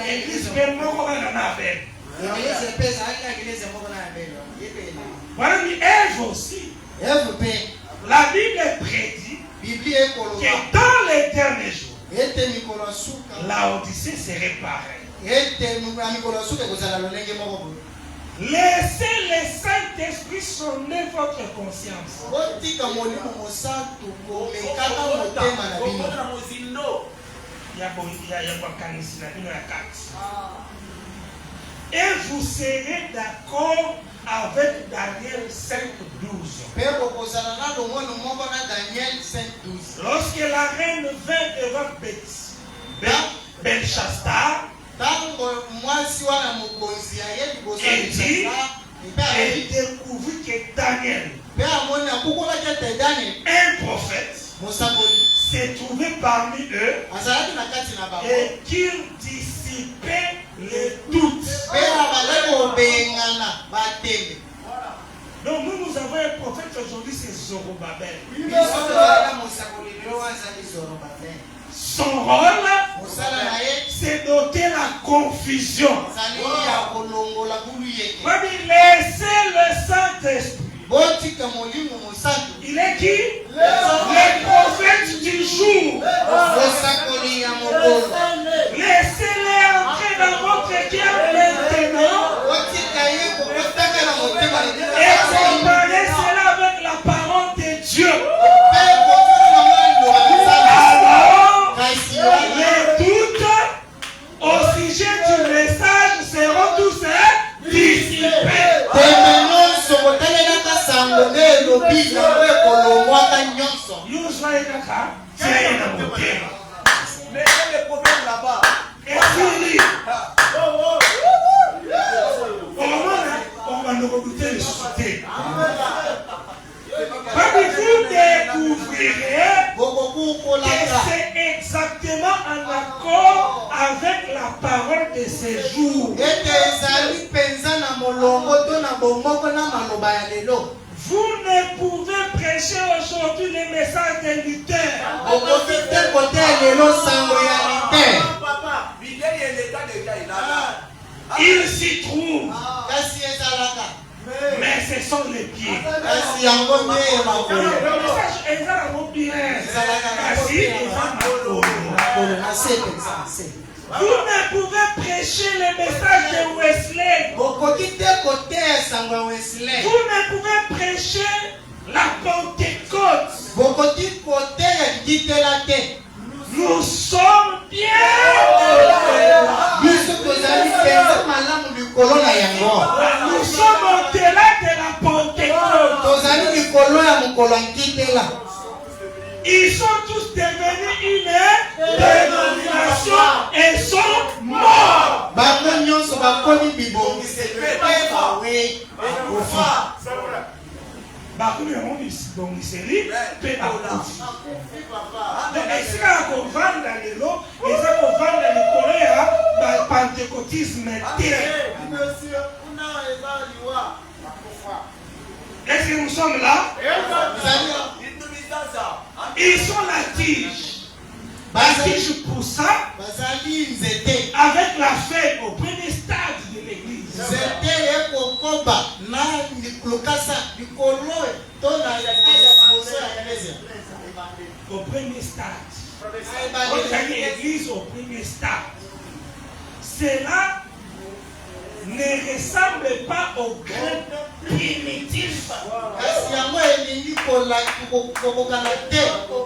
L'église même voilà, Ève aussi. La Bible prédit que dans les derniers jours, la Odyssée serait pareille. Laissez le Saint-Esprit sonner votre conscience. Et vous serez d'accord avec Daniel 5:12. Lorsque la reine vint devant Belchastar, et découvrit que Daniel, un prophète, s'est trouvé parmi eux et qu'il dissipait les doutes. Donc nous avons un prophète aujourd'hui, c'est Zorobabel. Son rôle, c'est d'ôter la confusion. Laissez le Saint-Esprit. Il est qui? Le prophète du jour. Laissez-les entrer dans votre cœur maintenant et comparer cela avec la parole de Dieu. Alors, les doutes au sujet du message seront tous dissipés. Mais quel est le problème là-bas? On va nous redouter les sociétés. Quand vous découvrirez Et c'est exactement en accord avec la parole de ces jours. Vous ne pouvez prêcher aujourd'hui les messages des lutteurs. Ils s'y trouvent. Mais ce sont les pieds. Vous ne pouvez prêcher les messages de Wesley. Vous ne pouvez prêcher la Pentecôte. Nous sommes bien. Nous sommes au-delà de la Pentecôte. Ils sont tous devenus une dénomination et sont morts. Est-ce que nous sommes là? Ils sont la tige. La tige poussa avec la feuille au premier stade de l'église. Au premier stade. L'église au premier stade. Cela ne ressemble pas au grain primitif.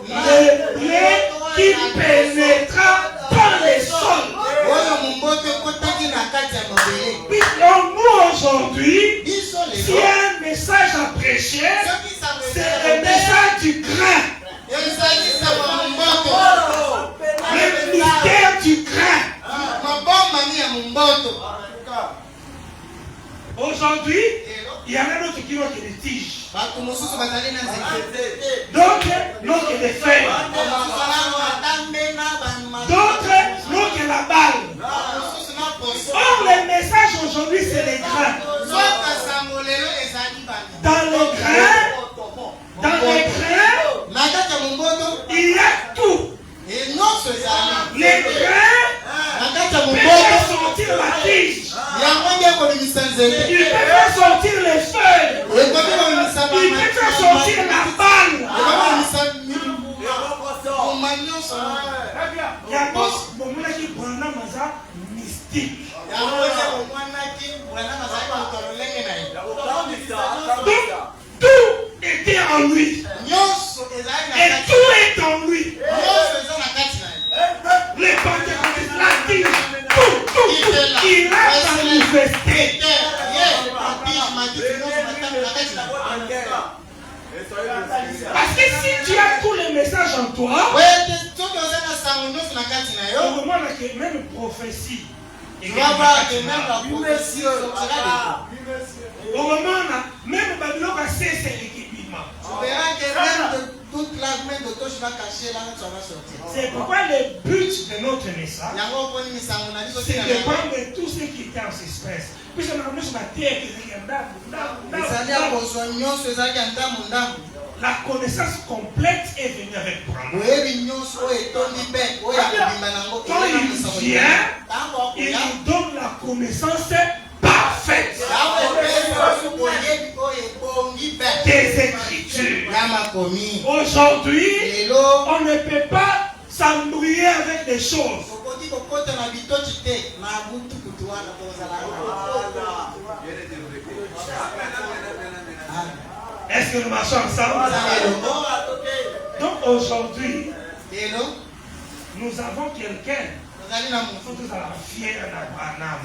Le blé qui pénétra dans les sols. Donc nous aujourd'hui, s'il y a un message à prêcher, c'est le message du grain. Le mystère du grain. Aujourd'hui, il y en a d'autres qui n'ont que des tiges. D'autres n'ont que des feuilles. D'autres n'ont que la balle. Or, le message aujourd'hui, c'est les grains. Dans les grains, il y a tout. Les grains peuvent sortir la tige. Il peut faire sortir les feuilles. Il peut faire sortir la balle. Il y a beaucoup qui prennent un mystique. Tout était en lui. Et tout est en lui. Les pentecôtistes, la tige, tout, il a manifesté. Parce que si tu as tous les messages en toi, au moment où même prophétie, au moment où même Babylone a cessé l'équipement. C'est pourquoi le but de notre message, c'est de prendre tout ce qui était en suspense. Puis on a mis sur la terre la connaissance complète est venue avec Branham. Quand il vient, il nous donne la connaissance parfaite des Écritures. Aujourd'hui, on ne peut pas s'embrouiller avec des choses. Est-ce que nous marchons ensemble? Donc aujourd'hui, nous avons quelqu'un. Nous sommes tous à la fière d'Abraham.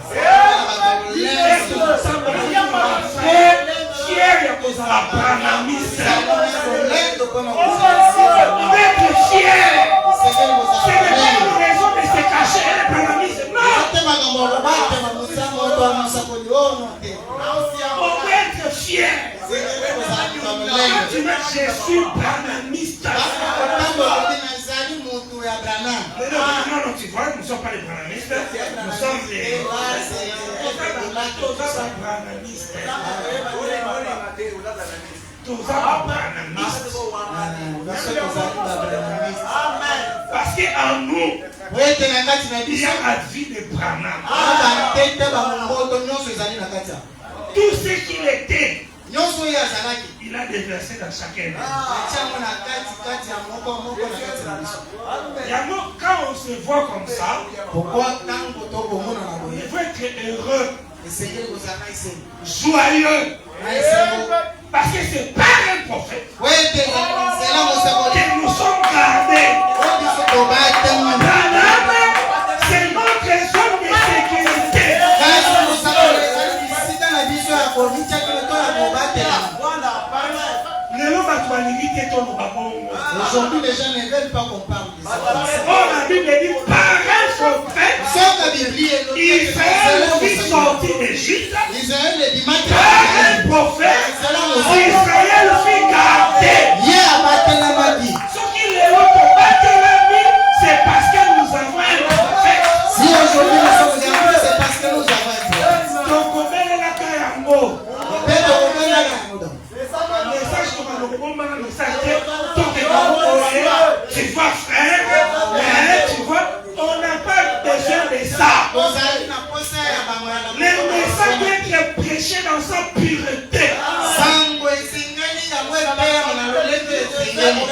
Fier à la Branhamiste. On doit être fier. Ce n'est pas une raison de se cacher les Branhamistes. Non. On doit être fier. Quand tu dis je suis Branhamiste, sommes pas les branamistes, nous sommes les branamistes. Parce qu'en nous, il y a la vie de Branham. Tout ce qu'il était, il a déversé dans chacun. Quand on se voit comme ça, il faut être heureux, joyeux, parce que c'est par un prophète que nous sommes gardés. C'est notre zone de sécurité. Aujourd'hui, les gens ne veulent pas qu'on parle de ça. Oh, la Bible dit par un prophète, Israël fut sorti d'Égypte. Par un prophète, Israël fut gardé. Ce qu'il est l'autre bâti, c'est parce que nous avons un prophète. Si aujourd'hui nous sommes gardés, c'est parce que nous avons un prophète. Donc, on met la caille en haut. Tu vois, frère, tu vois, on n'a pas besoin de ça. Le message doit être prêché dans sa pureté.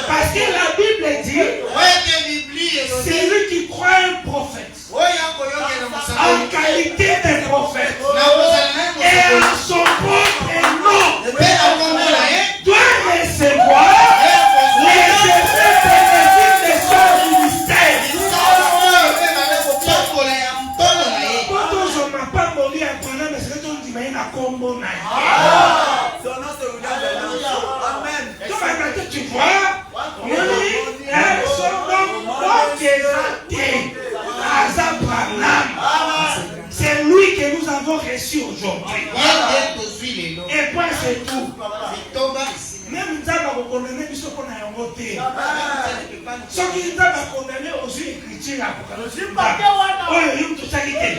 Parce que la Bible dit, c'est lui qui croit un prophète, en qualité de prophète, et en son propre nom, doit recevoir les effets bénéfiques de son ministère. Quand on n'a pas mourir à prendre, mais c'est que on dit, mais il y a un combo. Tu vois, c'est lui que nous avons reçu aujourd'hui. Et puis c'est tout. Même nous avons condamné ce qu'on a voté. Ce qui nous a condamné aux écritures. Oh, il y a tout ça qui était.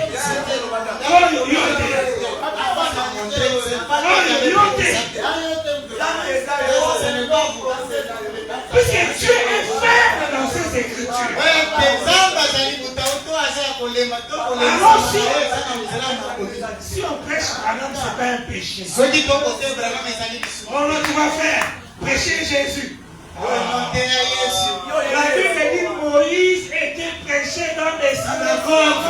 Puisque Dieu est ferme dans ses écritures. Alors si on prêche Branham, ce n'est pas un péché. Alors tu vas faire prêcher Jésus. La Bible dit que Moïse était prêché dans des synagogues.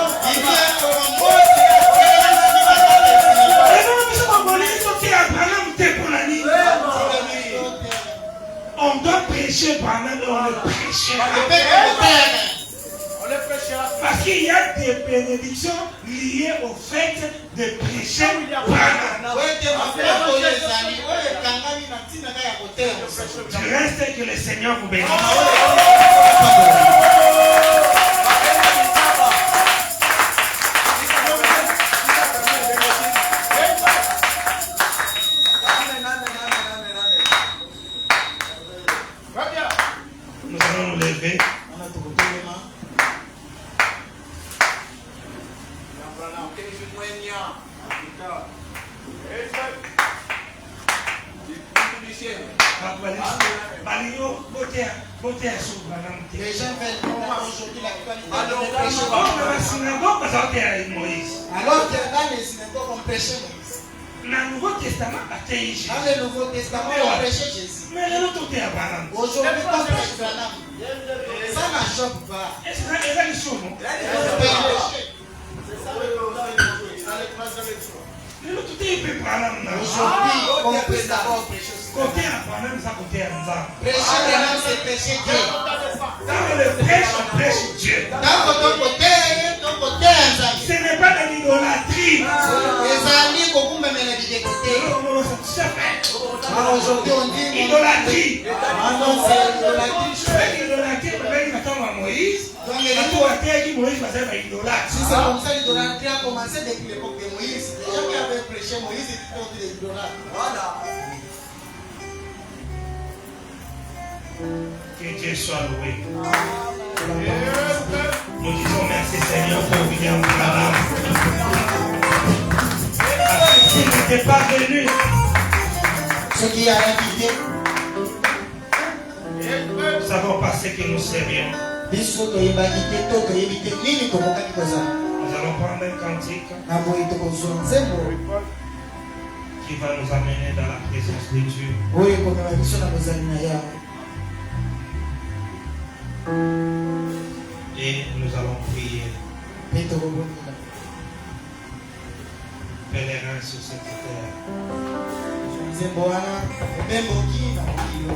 On doit prêcher Branham, on le prêchera. Parce qu'il y a des bénédictions liées au fait de prêcher Branham. Du reste, que le Seigneur vous bénisse. Nous allons nous lever. Les gens veulent aujourd'hui la Alors que dans les synagogues, on prêchait Moïse. Dans le Nouveau Testament, Dans le Nouveau Testament, on prêchait Jésus. mais l'autre côté à Branham. Aujourd'hui, on prêche Branham. Ça ne choque pas. Est-ce que c'est une chose? Mais l'autre côté, il peut Branham. Aujourd'hui, on peut d'abord prêcher. Côté à Branham, ça côté à Nzam. Prêcher Branham, c'est prêcher Dieu. Dans le prêche, on prêche Dieu. Dans ton côté, Ce n'est pas de l'idolâtrie. les amis, beaucoup même les des côtés. Aujourd'hui, on dit Idolâtrie. non, c'est l'idolâtrie. L'idolâtrie, on attend à Moïse. Donc, Il a tout à terre qui Moïse va faire idolâtre. si c'est comme ça, l'idolâtrie a commencé depuis l'époque de Moïse. Les gens qui avaient prêché Moïse, ils étaient des idolâtres. Voilà. Que Dieu soit loué. Nous disons merci Seigneur. n'êtes pas venu, Ce qui a invité, nous savons pas ce que nous serions. biso toyebaki te to toyebi te nini tokokaki kozala. Nous allons prendre un cantique Na boye tokozwa nzembo qui va nous amener dans la présence de Dieu. oyo ekomema biso na bozali na Yawe. Et nous allons prier. Mpe tokobondela Pèlerin sur cette terre. nzembo wana ememboki na mokilo.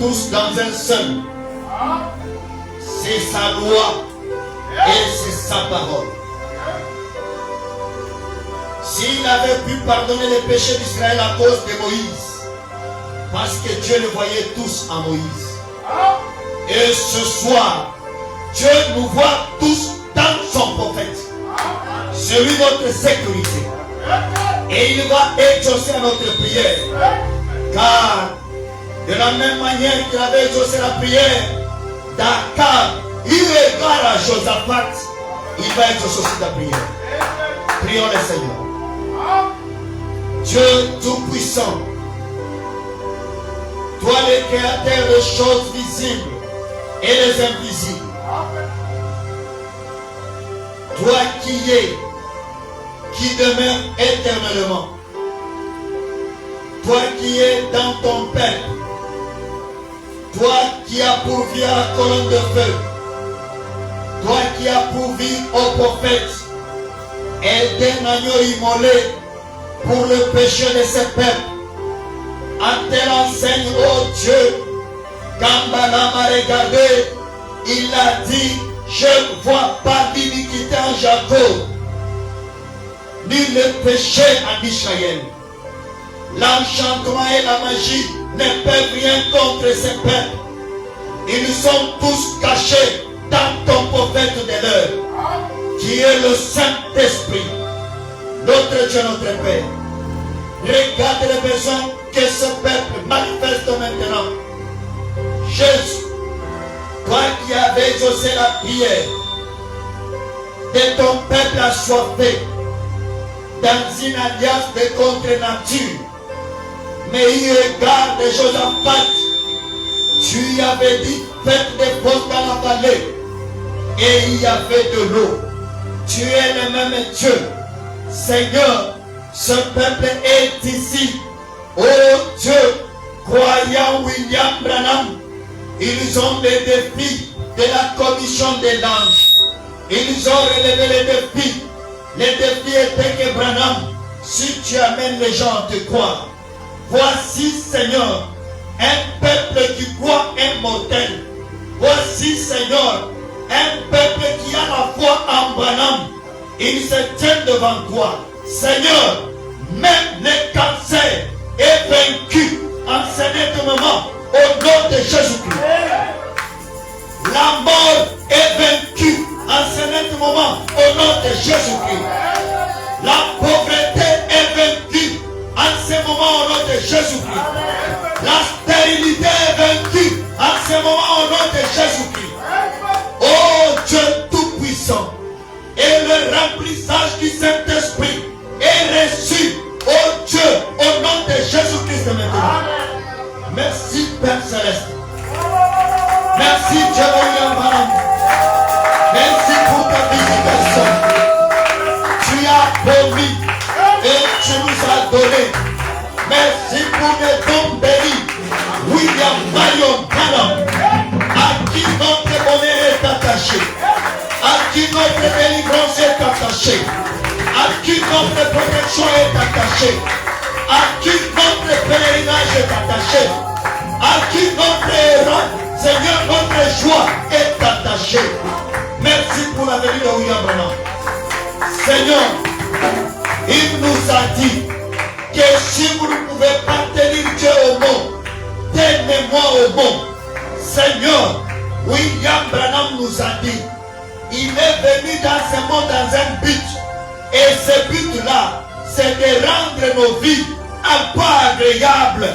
tous dans un seul. C'est sa loi et c'est sa parole. S'il avait pu pardonner les péchés d'Israël à cause de Moïse, parce que Dieu le voyait tous en Moïse. Et ce soir, Dieu nous voit tous dans son prophète. Celui notre sécurité. Et il va exaucer notre prière. Car de la même manière qu'il avait exaucé la prière d'Akab, il égale à Josaphat, il va exaucer aussi ta prière. Prions le Seigneur. Dieu Tout-Puissant, toi le créateur des choses visibles et les invisibles, toi qui es, qui demeure éternellement, toi qui es dans ton peuple, toi qui as pourvu à la colonne de feu, toi qui as pourvu aux prophètes et d'un agneau immolé pour le péché de ce peuple, en telle enseigne, oh Dieu, quand Balaam a regardé, il a dit, je ne vois pas l'iniquité en Jacob, ni le péché en Israël. L'enchantement et la magie ne peuvent rien contre ces peuples. Ils sont tous cachés dans ton prophète de l'heure, qui est le Saint-Esprit, notre Dieu, notre Père. Regarde les besoins que ce peuple manifeste maintenant. Jésus, toi qui avais exaucé la prière de ton peuple assoiffé dans une alliance de contre-nature, mais eu égard de Josaphat, tu avais dit, faites des fosses dans la vallée, et il y avait de l'eau. Tu es le même Dieu. Seigneur, ce peuple est ici. Oh Dieu, croyant William Branham, ils ont des défis de la commission des langes. Ils ont relevé les défis. Les défis étaient que Branham, si tu amènes les gens à te croire, voici Seigneur, un peuple qui croit immortel. Voici Seigneur, un peuple qui a la foi en Branham. Il se tient devant toi. Seigneur, même le cancer est vaincu en ce net moment au nom de Jésus-Christ. La mort est vaincue en ce net moment au nom de Jésus-Christ. La pauvreté est vaincue en ce moment au nom de Jésus-Christ. La stérilité est vaincue en ce moment au nom de Jésus-Christ. Oh Dieu Tout-Puissant, et le remplissage du Saint-Esprit est reçu, oh Dieu, au nom de Jésus-Christ maintenant. Merci Père Céleste. Merci Dieu William Branham. Merci pour ta visitation. Tu as promis et tu nous as donné. Merci pour les dons bénis. William Marion Branham, à qui notre bonheur est attaché, à qui notre délivrance est attachée, à qui notre protection est attachée, à qui notre pèlerinage est attaché, à qui notre Seigneur, notre joie est attachée. Merci pour la venue de William Branham. Seigneur, il nous a dit que si vous ne pouvez pas tenir Dieu au mot, tenez-moi au mot. Seigneur, William Branham nous a dit, il est venu dans ce monde dans un but. Et ce but-là, c'est de rendre nos vies un peu agréables.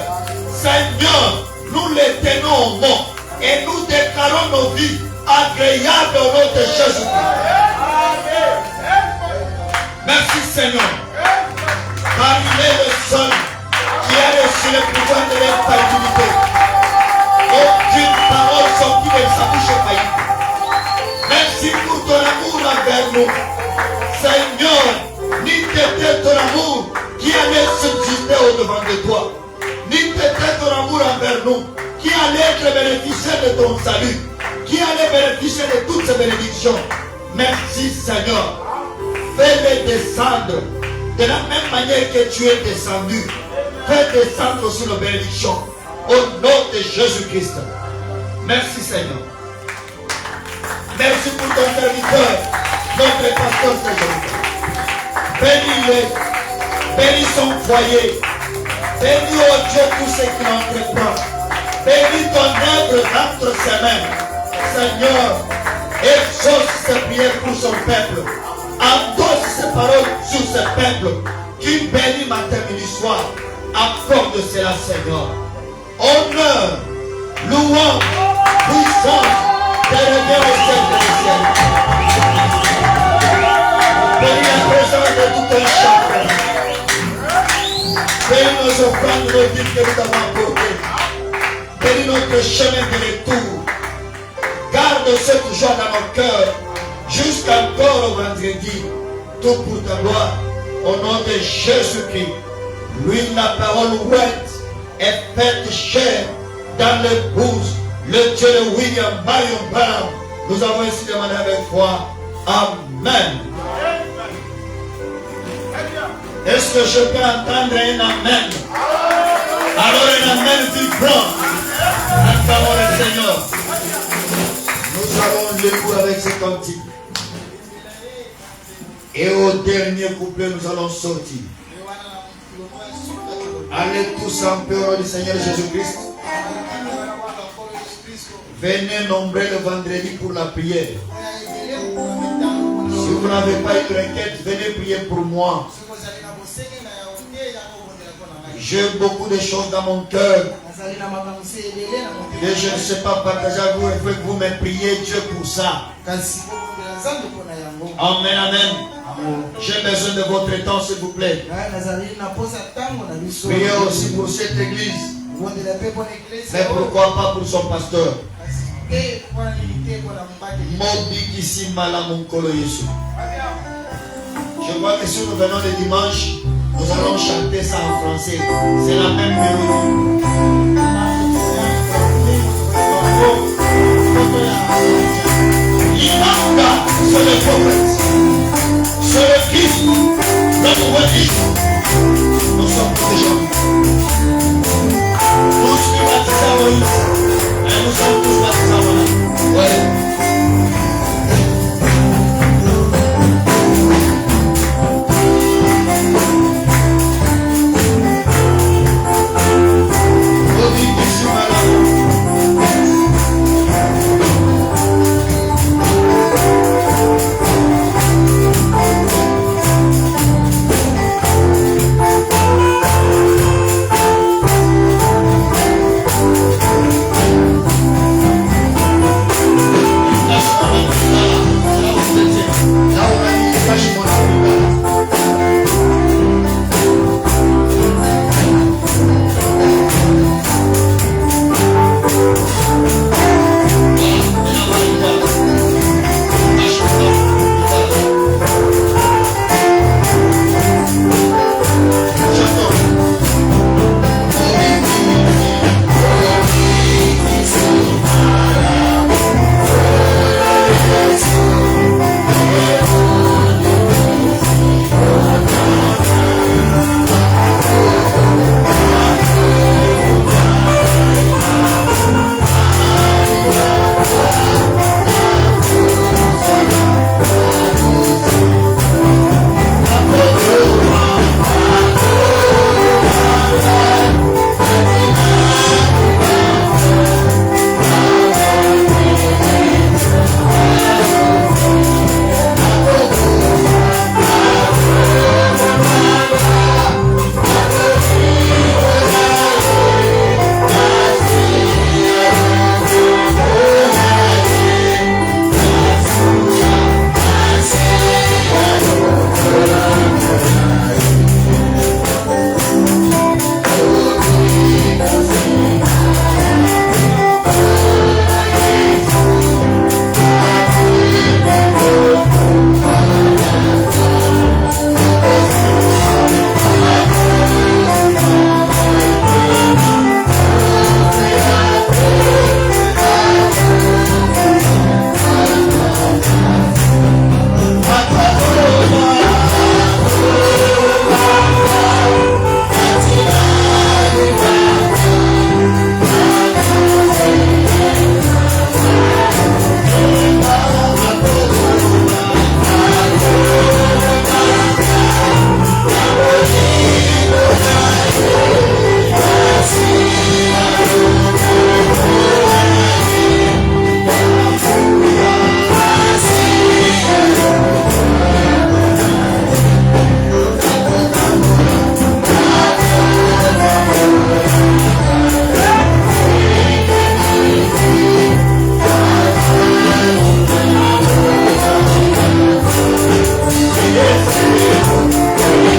Seigneur, nous les tenons au mot. Et nous déclarons nos vies agréables au nom de Jésus. Merci Seigneur. Car il est le seul qui a reçu le pouvoir de l'infaillibilité. Aucune parole sortie de sa bouche est faillible. Merci pour ton amour envers nous. Seigneur, ni t'était ton amour qui allait subsister au-devant de toi, ni t'était ton amour envers nous qui allait être bénéficiaire de ton salut, qui allait bénéficier de toutes ces bénédictions. Merci Seigneur. Fais-les descendre de la même manière que tu es descendu. Fais descendre aussi nos bénédictions. Au nom de Jésus-Christ. Merci Seigneur. Merci pour ton serviteur, notre pasteur Seigneur. Bénis-le. Bénis son foyer. Bénis, oh Dieu, tous ceux qui l'entreprennent. Bénis ton œuvre entre ses mains. Seigneur, exauce ses prières pour son peuple. Endosse ses paroles sur ce peuple. Qui bénit matin, midi, soir. Accorde cela, Seigneur. Honneur, louange, puissance, te revient au ciel des ciels. Bénis la présence de tout un chacun. Bénis nos offrandes, nos vies que nous avons apportées. Bénis notre chemin de retour. Garde cette joie dans nos cœurs jusqu'encore au vendredi. Tout pour ta gloire. Au nom de Jésus-Christ. Lui, la parole ouette est faite chair dans l'épouse. Le Dieu de William Marion Brown. Nous avons ainsi demandé avec foi. Amen. Est-ce que je peux entendre un amen? Alors un amen vibrant. Acclamons le Seigneur. Nous allons l'écouter avec ce cantique. Et au dernier couplet, nous allons sortir. Allez tous en peur du Seigneur Jésus-Christ. Venez nombrer le vendredi pour la prière. Si vous n'avez pas une requête, venez prier pour moi. J'ai beaucoup de choses dans mon cœur. Et je ne sais pas partager avec vous. Il faut que vous me priez Dieu pour ça. Amen, amen. J'ai besoin de votre temps, s'il vous plaît. Priez aussi pour cette église. Mais pourquoi pas pour son pasteur? Je vois que si nous venons le dimanche, nous allons chanter ça en français. C'est la même mélodie. C'est le prophète. C'est le Christ. Notre religion. Nous sommes tous des gens. Tous qui baptisent à Moïse. Et nous sommes tous baptisés à Moïse. Ouais.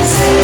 Yes.